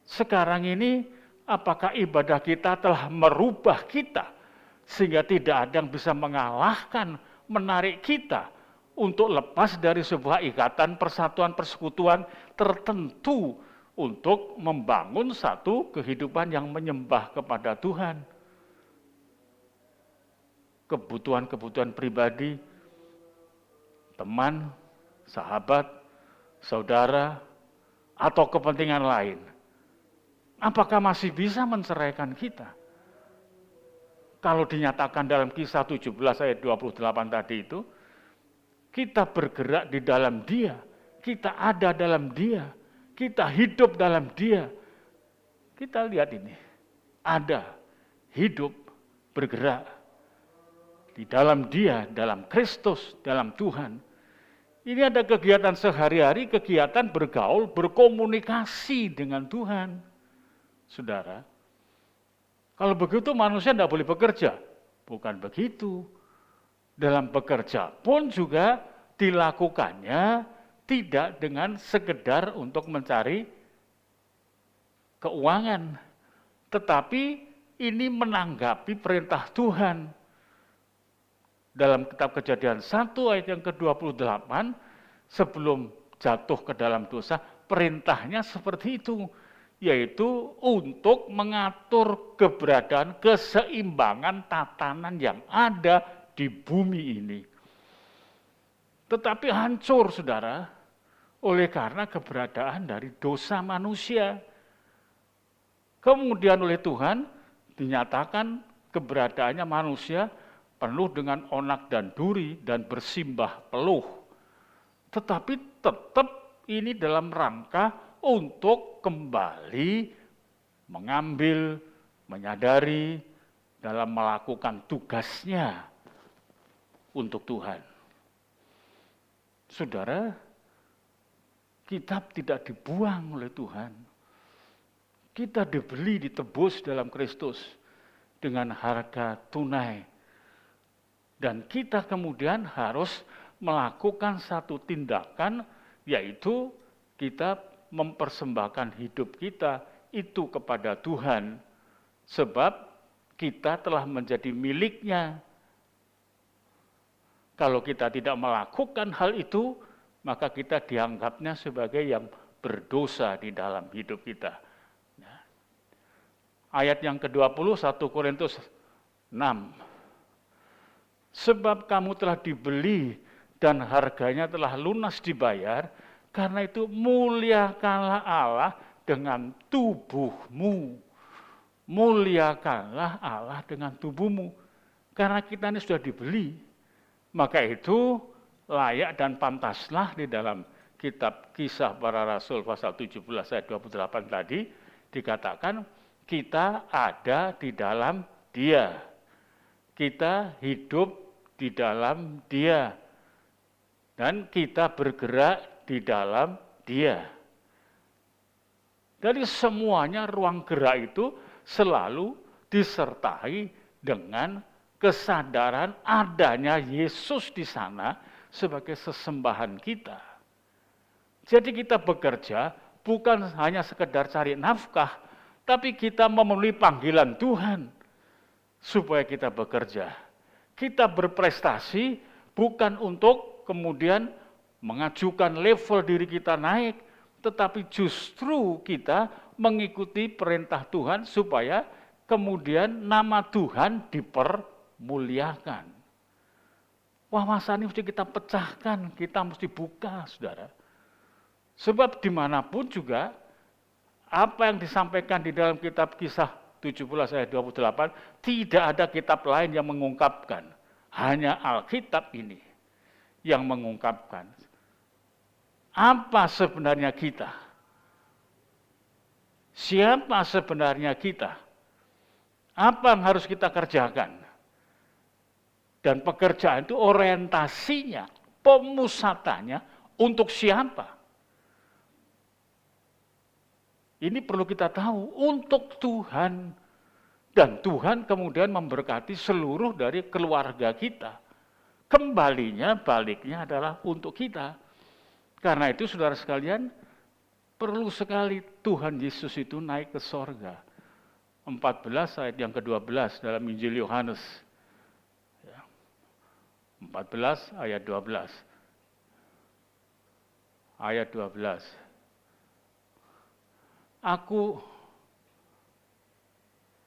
[SPEAKER 3] Sekarang ini, apakah ibadah kita telah merubah kita sehingga tidak ada yang bisa mengalahkan, menarik kita untuk lepas dari sebuah ikatan persatuan persekutuan tertentu untuk membangun satu kehidupan yang menyembah kepada Tuhan. Kebutuhan-kebutuhan pribadi, teman, sahabat, saudara, atau kepentingan lain. Apakah masih bisa menceraikan kita? Kalau dinyatakan dalam Kisah 17 ayat 28 tadi itu, kita bergerak di dalam Dia, kita ada dalam Dia, kita hidup dalam Dia. Kita lihat ini, ada, hidup, bergerak di dalam Dia, dalam Kristus, dalam Tuhan. Ini ada kegiatan sehari-hari, kegiatan bergaul, berkomunikasi dengan Tuhan. Saudara, kalau begitu manusia tidak boleh bekerja. Bukan begitu. Dalam bekerja pun juga dilakukannya tidak dengan sekedar untuk mencari keuangan. Tetapi ini menanggapi perintah Tuhan. Dalam kitab Kejadian 1 ayat yang ke-28, sebelum jatuh ke dalam dosa, perintahnya seperti itu, yaitu untuk mengatur keberadaan, keseimbangan tatanan yang ada di bumi ini. Tetapi hancur, saudara, oleh karena keberadaan dari dosa manusia. Kemudian oleh Tuhan dinyatakan keberadaannya manusia penuh dengan onak dan duri dan bersimbah peluh. Tetapi tetap ini dalam rangka untuk kembali mengambil, menyadari dalam melakukan tugasnya untuk Tuhan. Saudara, kitab tidak dibuang oleh Tuhan. Kita dibeli, ditebus dalam Kristus dengan harga tunai. Dan kita kemudian harus melakukan satu tindakan, yaitu kita mempersembahkan hidup kita itu kepada Tuhan. Sebab kita telah menjadi miliknya. Kalau kita tidak melakukan hal itu, maka kita dianggapnya sebagai yang berdosa di dalam hidup kita. Ayat yang ke-20, 1 Korintus 6. Sebab kamu telah dibeli dan harganya telah lunas dibayar, karena itu muliakanlah Allah dengan tubuhmu. Muliakanlah Allah dengan tubuhmu. Karena kita ini sudah dibeli, maka itu layak dan pantaslah di dalam kitab Kisah Para Rasul pasal 17 ayat 28 tadi dikatakan kita ada di dalam Dia. Kita hidup di dalam Dia. Dan kita bergerak di dalam Dia. Jadi semuanya ruang gerak itu selalu disertai dengan kesadaran adanya Yesus di sana sebagai sesembahan kita. Jadi kita bekerja bukan hanya sekedar cari nafkah, tapi kita memenuhi panggilan Tuhan supaya kita bekerja. Kita berprestasi bukan untuk kemudian mengajukan level diri kita naik, tetapi justru kita mengikuti perintah Tuhan supaya kemudian nama Tuhan dipermuliakan. Wah, masa ini mesti kita pecahkan, kita mesti buka, saudara. Sebab dimanapun juga, apa yang disampaikan di dalam kitab Kisah 17 ayat 28, tidak ada kitab lain yang mengungkapkan. Hanya Alkitab ini yang mengungkapkan. Apa sebenarnya kita? Siapa sebenarnya kita? Apa yang harus kita kerjakan? Dan pekerjaan itu orientasinya, pemusatannya untuk siapa? Ini perlu kita tahu, untuk Tuhan. Dan Tuhan kemudian memberkati seluruh dari keluarga kita. Kembalinya, baliknya adalah untuk kita. Karena itu saudara sekalian, perlu sekali Tuhan Yesus itu naik ke sorga. 14 ayat yang ke-12 dalam Injil Yohanes. 14 ayat 12. Ayat 12. Aku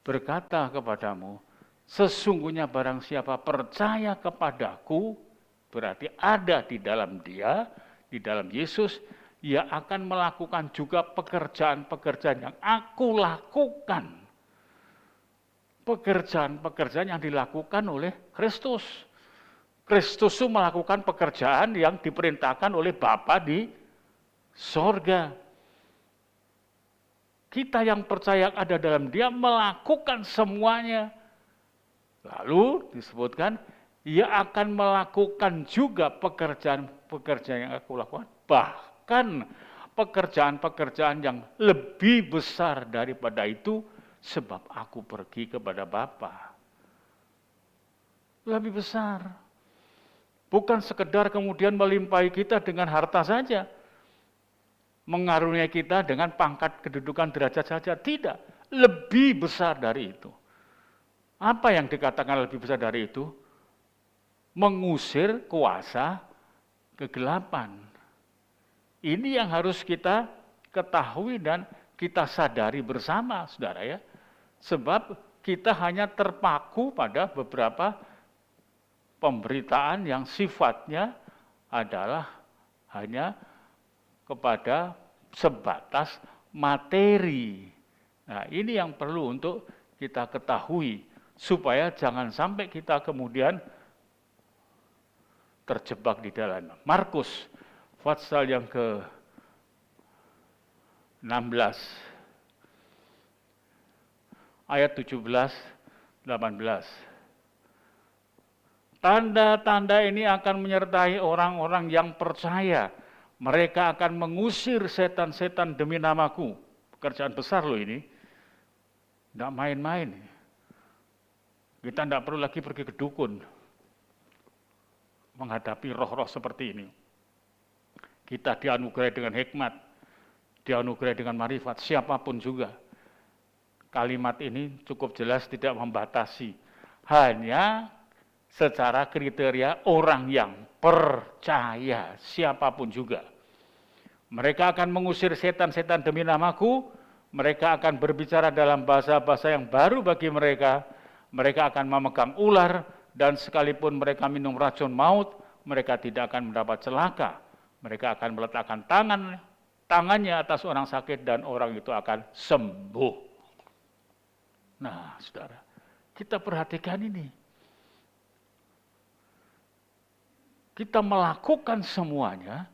[SPEAKER 3] berkata kepadamu, sesungguhnya barang siapa percaya kepadaku, berarti ada di dalam Dia, di dalam Yesus, ia akan melakukan juga pekerjaan-pekerjaan yang aku lakukan. Pekerjaan-pekerjaan yang dilakukan oleh Kristus. Kristus itu melakukan pekerjaan yang diperintahkan oleh Bapa di sorga. Kita yang percaya ada dalam Dia melakukan semuanya. Lalu disebutkan, ia akan melakukan juga pekerjaan-pekerjaan yang aku lakukan. Bahkan pekerjaan-pekerjaan yang lebih besar daripada itu, sebab aku pergi kepada Bapa. Lebih besar. Bukan sekedar kemudian melimpahi kita dengan harta saja. Mengaruniai kita dengan pangkat kedudukan derajat saja. Tidak. Lebih besar dari itu. Apa yang dikatakan lebih besar dari itu? Mengusir kuasa kegelapan. Ini yang harus kita ketahui dan kita sadari bersama, saudara ya. Sebab kita hanya terpaku pada beberapa pemberitaan yang sifatnya adalah hanya kepada sebatas materi. Nah, ini yang perlu untuk kita ketahui supaya jangan sampai kita kemudian terjebak di dalam. Markus pasal yang ke-16 ayat 17, 18. Tanda-tanda ini akan menyertai orang-orang yang percaya. Mereka akan mengusir setan-setan demi namaku. Pekerjaan besar loh ini. Tidak main-main. Kita tidak perlu lagi pergi ke dukun menghadapi roh-roh seperti ini. Kita dianugerahi dengan hikmat, dianugerahi dengan marifat, siapapun juga. Kalimat ini cukup jelas tidak membatasi. Hanya secara kriteria orang yang percaya, siapapun juga. Mereka akan mengusir setan-setan demi namaku, mereka akan berbicara dalam bahasa-bahasa yang baru bagi mereka, mereka akan memegang ular, dan sekalipun mereka minum racun maut, mereka tidak akan mendapat celaka. Mereka akan meletakkan tangannya atas orang sakit dan orang itu akan sembuh. Nah, saudara, kita perhatikan ini. Kita melakukan semuanya,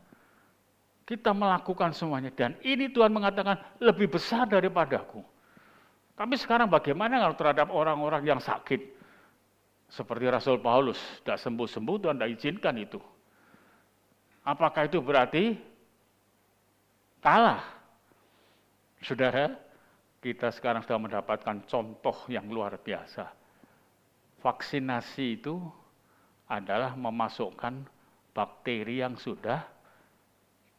[SPEAKER 3] dan ini Tuhan mengatakan lebih besar daripadaku. Tapi sekarang bagaimana kalau terhadap orang-orang yang sakit? Seperti Rasul Paulus, tidak sembuh-sembuh, Tuhan tidak izinkan itu. Apakah itu berarti kalah? Saudara, kita sekarang sudah mendapatkan contoh yang luar biasa. Vaksinasi itu adalah memasukkan bakteri yang sudah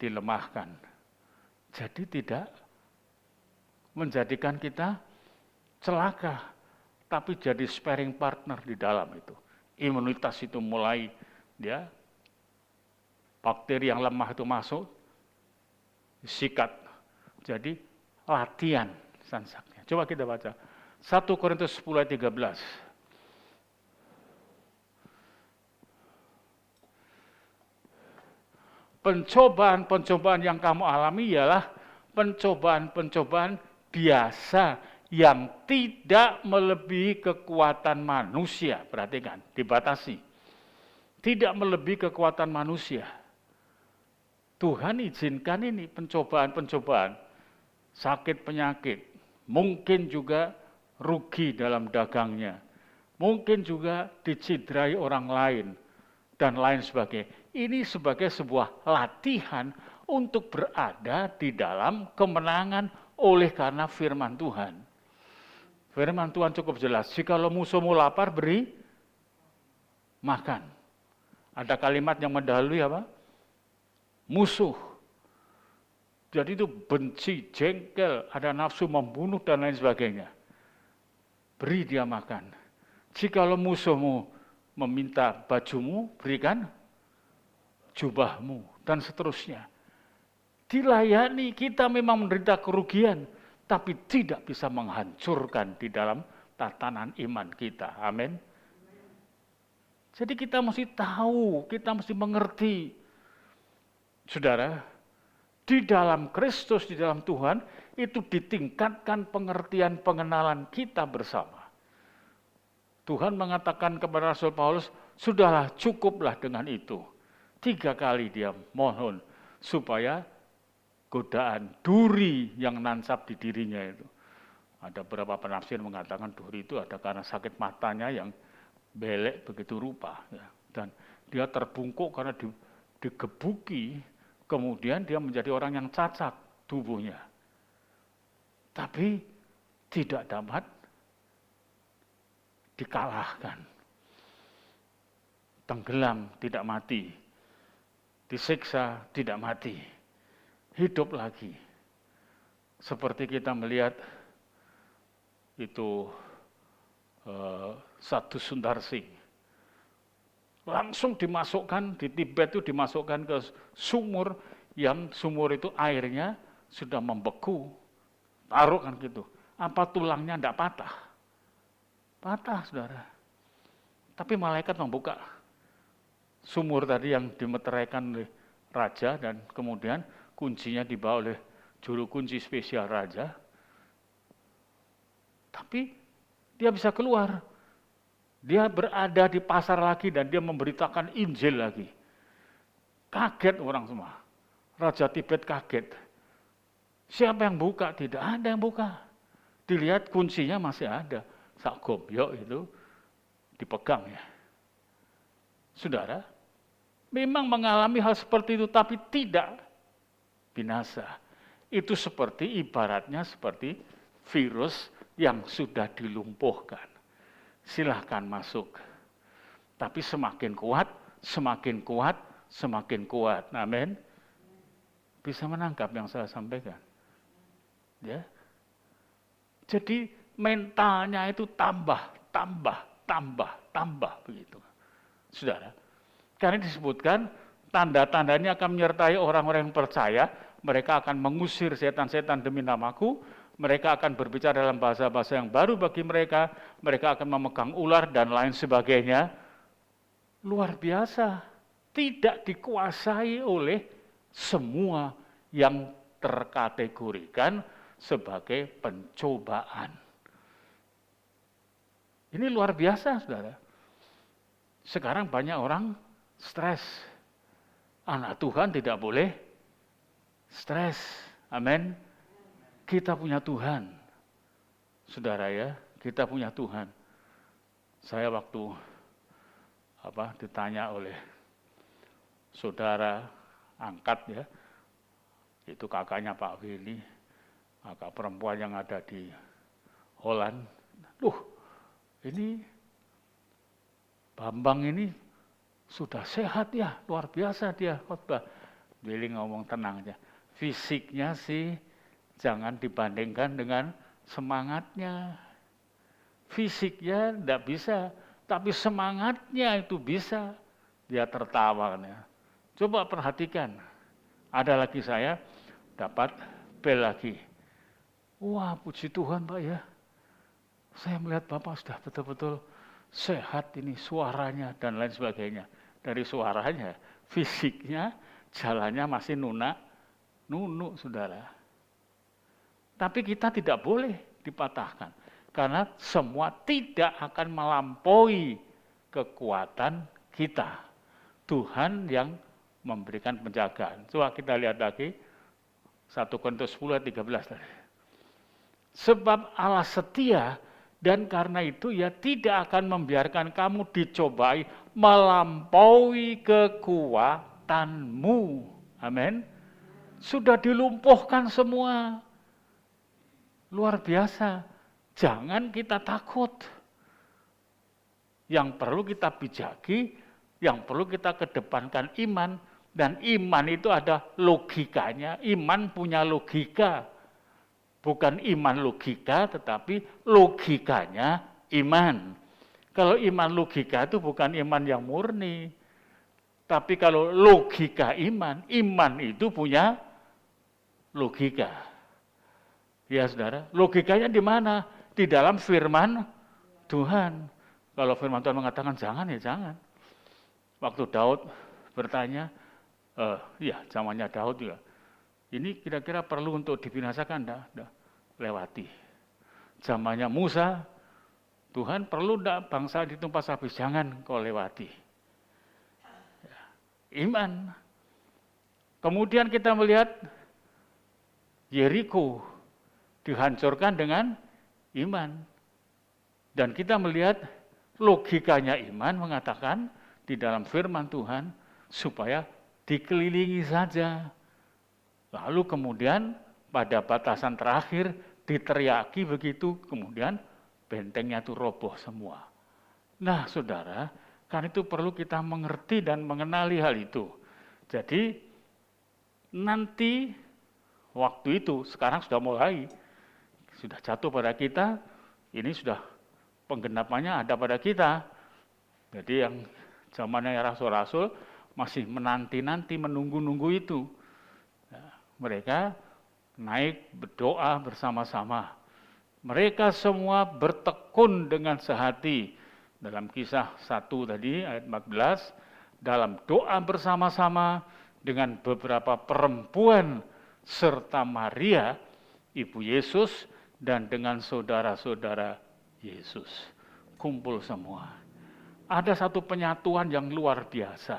[SPEAKER 3] dilemahkan. Jadi tidak menjadikan kita celaka, tapi jadi sparring partner di dalam itu. Imunitas itu mulai bakteri yang lemah itu masuk, sikat. Jadi latihan sansaknya. Coba kita baca 1 Korintus 10 ayat 13. Pencobaan-pencobaan yang kamu alami ialah pencobaan-pencobaan biasa yang tidak melebihi kekuatan manusia. Perhatikan, dibatasi. Tidak melebihi kekuatan manusia. Tuhan izinkan ini pencobaan-pencobaan, sakit penyakit, mungkin juga rugi dalam dagangnya, mungkin juga dicidrai orang lain, dan lain sebagainya. Ini sebagai sebuah latihan untuk berada di dalam kemenangan oleh karena firman Tuhan. Firman Tuhan cukup jelas, jikalau musuhmu lapar, beri makan. Ada kalimat yang mendahului apa? Musuh. Jadi itu benci, jengkel, ada nafsu membunuh dan lain sebagainya. Beri dia makan. Jikalau musuhmu meminta bajumu, berikan jubahmu, dan seterusnya. Dilayani, kita memang menderita kerugian, tapi tidak bisa menghancurkan di dalam tatanan iman kita. Amin. Jadi kita mesti tahu, kita mesti mengerti. Saudara, di dalam Kristus, di dalam Tuhan, itu ditingkatkan pengertian pengenalan kita bersama. Tuhan mengatakan kepada Rasul Paulus, sudahlah cukuplah dengan itu. 3 kali dia mohon supaya godaan duri yang nancap di dirinya itu. Ada beberapa penafsir mengatakan duri itu ada karena sakit matanya yang belek begitu rupa. Ya. Dan dia terbungkuk karena digebuki, kemudian dia menjadi orang yang cacat tubuhnya. Tapi tidak dapat dikalahkan. Tenggelam, tidak mati. Disiksa, tidak mati. Hidup lagi. Seperti kita melihat itu Satu Sundar Singh. Langsung dimasukkan, di Tibet itu dimasukkan ke sumur, yang sumur itu airnya sudah membeku. Taruh kan gitu. Apa tulangnya tidak patah? Patah, saudara. Tapi malaikat membuka sumur tadi yang dimeteraikan oleh raja, dan kemudian kuncinya dibawa oleh juru kunci spesial raja. Tapi dia bisa keluar. Dia berada di pasar lagi dan dia memberitakan Injil lagi. Kaget orang semua. Raja Tibet kaget. Siapa yang buka? Tidak ada yang buka. Dilihat kuncinya masih ada. Sak gobyok itu dipegang ya. Saudara, memang mengalami hal seperti itu tapi tidak binasa. Itu seperti ibaratnya seperti virus yang sudah dilumpuhkan. Silahkan masuk. Tapi semakin kuat, semakin kuat, semakin kuat. Amin. Bisa menangkap yang saya sampaikan. Ya. Jadi mentalnya itu tambah begitu. Saudara, karena disebutkan tanda-tandanya akan menyertai orang-orang yang percaya, mereka akan mengusir setan-setan demi namaku, mereka akan berbicara dalam bahasa-bahasa yang baru bagi mereka akan memegang ular dan lain sebagainya. Luar biasa, tidak dikuasai oleh semua yang terkategorikan sebagai pencobaan. Ini luar biasa, saudara. Sekarang banyak orang stres. Anak Tuhan tidak boleh stres. Amin. Kita punya Tuhan. Saudara ya, kita punya Tuhan. Saya waktu ditanya oleh saudara angkat ya, itu kakaknya Pak Willy, kakak perempuan yang ada di Holland. Ini Bambang ini sudah sehat ya, luar biasa dia khotbah. Willy ngomong tenang aja, fisiknya sih jangan dibandingkan dengan semangatnya. Fisiknya enggak bisa, tapi semangatnya itu bisa. Dia tertawa kan ya. Coba perhatikan, ada lagi saya dapat bel lagi. Wah, puji Tuhan Pak ya. Saya melihat Bapak sudah betul-betul sehat ini, suaranya dan lain sebagainya. Dari suaranya, fisiknya, jalannya masih nunuk saudara. Tapi kita tidak boleh dipatahkan. Karena semua tidak akan melampaui kekuatan kita. Tuhan yang memberikan penjagaan. Coba kita lihat lagi, 1 Korintus 10 ayat 13 tadi. Sebab Allah setia, dan karena itu ia tidak akan membiarkan kamu dicobai melampaui kekuatanmu. Amin. Sudah dilumpuhkan semua. Luar biasa. Jangan kita takut. Yang perlu kita bijaki, yang perlu kita kedepankan iman. Dan iman itu ada logikanya. Iman punya logika. Bukan iman logika, tetapi logikanya iman. Kalau iman logika itu bukan iman yang murni. Tapi kalau logika iman, iman itu punya logika. Ya saudara, logikanya di mana? Di dalam firman Tuhan. Kalau firman Tuhan mengatakan jangan, ya jangan. Waktu Daud bertanya, zamannya Daud juga, ini kira-kira perlu untuk dibinasakan? Enggak, lewati. Zamannya Musa, Tuhan perlu enggak bangsa ditumpas habis? Jangan kau lewati. Ya, iman. Kemudian kita melihat Yeriko dihancurkan dengan iman. Dan kita melihat logikanya iman mengatakan di dalam firman Tuhan supaya dikelilingi saja. Lalu kemudian pada batasan terakhir diteriaki begitu, kemudian bentengnya itu roboh semua. Nah saudara, kan itu perlu kita mengerti dan mengenali hal itu. Jadi nanti waktu itu sekarang sudah mulai, sudah jatuh pada kita, ini sudah penggenapannya ada pada kita. Jadi yang zamannya rasul-rasul masih menanti-nanti, menunggu-nunggu itu. Mereka naik berdoa bersama-sama. Mereka semua bertekun dengan sehati. Dalam Kisah 1 tadi ayat 14, dalam doa bersama-sama dengan beberapa perempuan serta Maria, ibu Yesus, dan dengan saudara-saudara Yesus. Kumpul semua. Ada satu penyatuan yang luar biasa.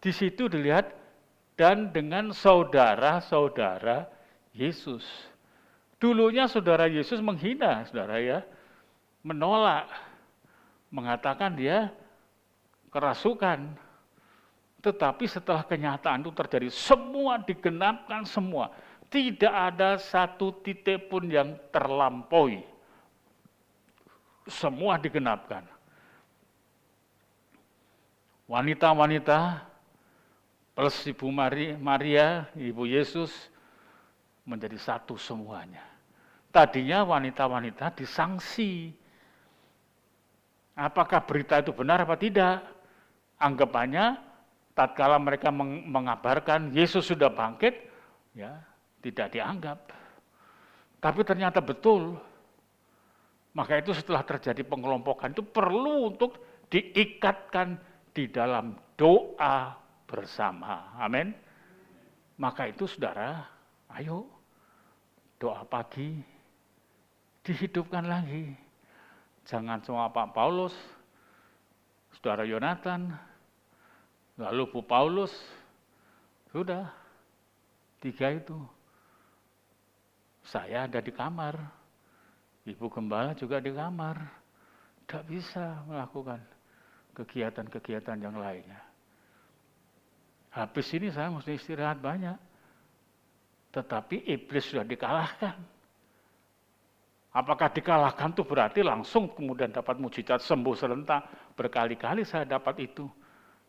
[SPEAKER 3] Di situ dilihat, dan dengan saudara-saudara Yesus. Dulunya saudara Yesus menghina, saudara ya, menolak, mengatakan dia kerasukan. Tetapi setelah kenyataan itu terjadi, semua digenapkan semua. Tidak ada satu titik pun yang terlampaui. Semua digenapkan. Wanita-wanita plus Ibu Maria, Ibu Yesus, menjadi satu semuanya. Tadinya wanita-wanita disangsi. Apakah berita itu benar apa tidak? Anggapannya, tatkala mereka mengabarkan Yesus sudah bangkit, ya tidak dianggap. Tapi ternyata betul. Maka itu setelah terjadi pengelompokan itu perlu untuk diikatkan di dalam doa bersama. Amin. Maka itu saudara, ayo doa pagi dihidupkan lagi. Jangan cuma Pak Paulus, saudara Yonatan, lalu Bu Paulus, sudah 3 itu. Saya ada di kamar, Ibu Gembala juga di kamar, tidak bisa melakukan kegiatan-kegiatan yang lainnya. Habis ini saya mesti istirahat banyak, tetapi iblis sudah dikalahkan. Apakah dikalahkan itu berarti langsung kemudian dapat mujizat sembuh serentak? Berkali-kali saya dapat itu.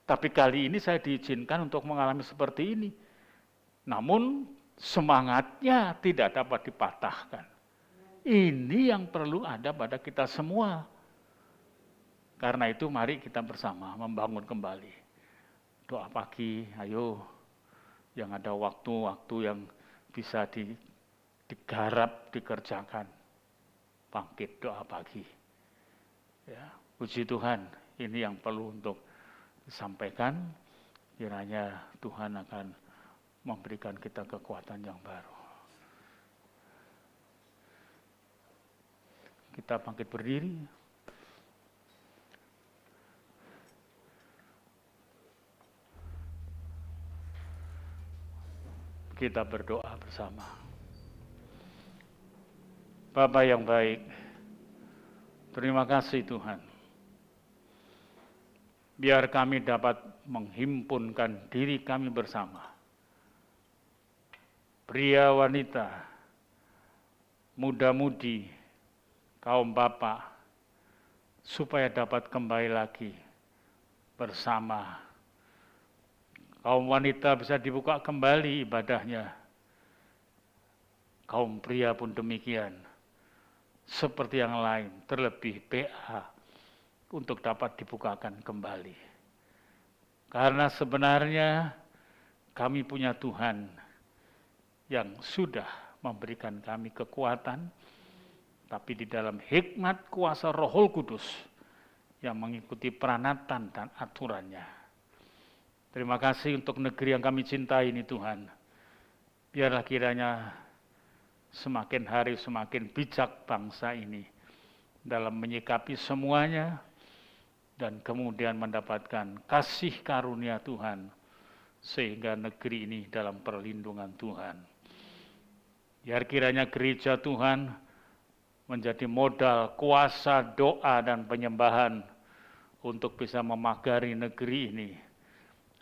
[SPEAKER 3] Tapi kali ini saya diizinkan untuk mengalami seperti ini. Namun semangatnya tidak dapat dipatahkan. Ini yang perlu ada pada kita semua. Karena itu mari kita bersama membangun kembali. Doa pagi, ayo. Yang ada waktu-waktu yang bisa digarap, dikerjakan. Bangkit doa pagi. Ya, puji Tuhan, ini yang perlu untuk disampaikan. Kiranya Tuhan akan memberikan kita kekuatan yang baru. Kita bangkit berdiri. Kita berdoa bersama. Bapa yang baik, terima kasih Tuhan. Biar kami dapat menghimpunkan diri kami bersama. Pria, wanita, muda-mudi, kaum bapak, supaya dapat kembali lagi bersama. Kaum wanita bisa dibuka kembali ibadahnya. Kaum pria pun demikian. Seperti yang lain, terlebih PA untuk dapat dibukakan kembali. Karena sebenarnya kami punya Tuhan yang sudah memberikan kami kekuatan, tapi di dalam hikmat kuasa Roh Kudus yang mengikuti peranatan dan aturannya. Terima kasih untuk negeri yang kami cintai ini Tuhan. Biarlah kiranya semakin hari semakin bijak bangsa ini dalam menyikapi semuanya dan kemudian mendapatkan kasih karunia Tuhan sehingga negeri ini dalam perlindungan Tuhan. Biar kiranya gereja Tuhan menjadi modal kuasa doa dan penyembahan untuk bisa memagari negeri ini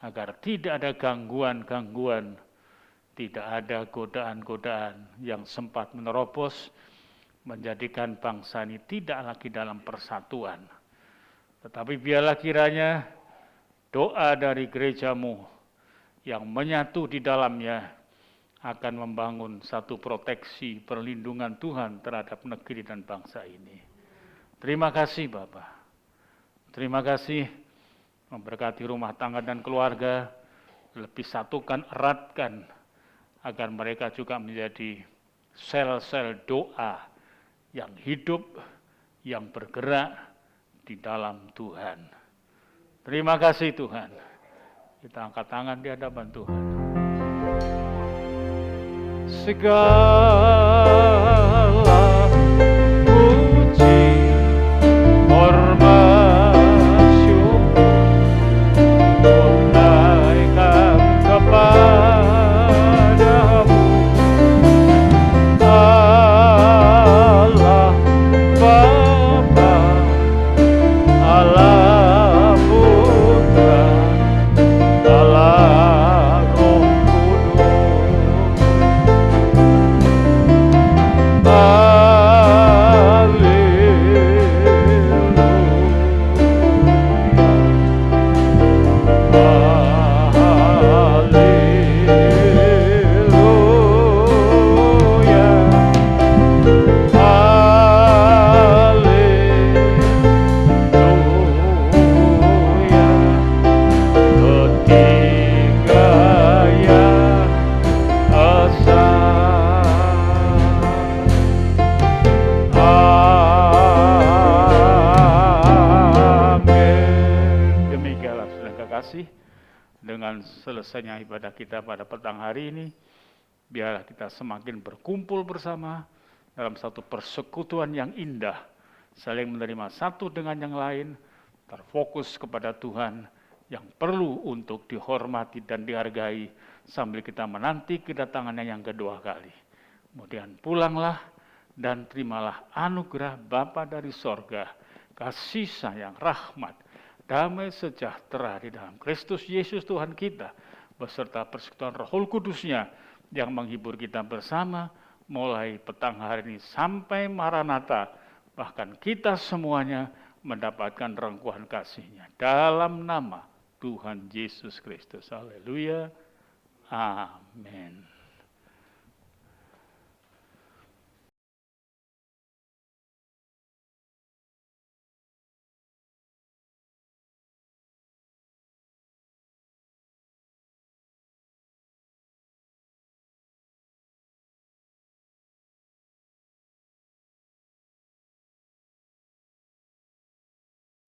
[SPEAKER 3] agar tidak ada gangguan-gangguan, tidak ada godaan-godaan yang sempat menerobos, menjadikan bangsa ini tidak lagi dalam persatuan. Tetapi biarlah kiranya doa dari gerejamu yang menyatu di dalamnya akan membangun satu proteksi perlindungan Tuhan terhadap negeri dan bangsa ini. Terima kasih Bapak. Terima kasih memberkati rumah tangga dan keluarga, lebih satukan, eratkan, agar mereka juga menjadi sel-sel doa yang hidup, yang bergerak di dalam Tuhan. Terima kasih Tuhan. Kita angkat tangan di hadapan Tuhan. Segala puji, hormat, syukur tunaikan kepadamu. Dengan selesainya ibadah kita pada petang hari ini, biarlah kita semakin berkumpul bersama dalam satu persekutuan yang indah, saling menerima satu dengan yang lain, terfokus kepada Tuhan yang perlu untuk dihormati dan dihargai sambil kita menanti kedatangannya yang kedua kali. Kemudian pulanglah dan terimalah anugerah Bapa dari sorga, kasih sayang, rahmat, damai sejahtera di dalam Kristus Yesus Tuhan kita, beserta persekutuan Roh Kudus-Nya yang menghibur kita bersama, mulai petang hari ini sampai Maranatha, bahkan kita semuanya mendapatkan rengkuhan kasih-Nya. Dalam nama Tuhan Yesus Kristus. Haleluya. Amin.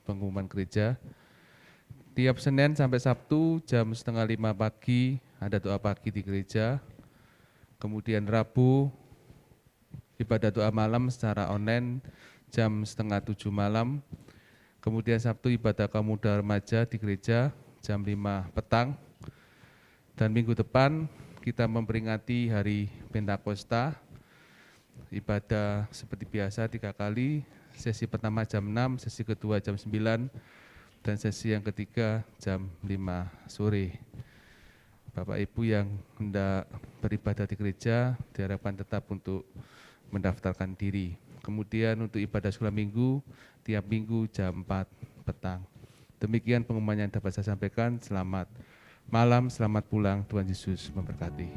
[SPEAKER 4] Pengumuman gereja. Tiap Senin sampai Sabtu jam 4:30 pagi ada doa pagi di gereja. Kemudian Rabu ibadah doa malam secara online jam 6:30 malam. Kemudian Sabtu ibadah kaum muda remaja di gereja jam 5 petang. Dan minggu depan kita memperingati hari Pentakosta. Ibadah seperti biasa 3 kali. Sesi pertama jam 6, sesi kedua jam 9, dan sesi yang ketiga jam 5 sore. Bapak Ibu yang hendak beribadah di gereja diharapkan tetap untuk mendaftarkan diri. Kemudian untuk ibadah sekolah minggu, tiap minggu jam 4 petang. Demikian pengumuman yang dapat saya sampaikan. Selamat malam, selamat pulang, Tuhan Yesus memberkati.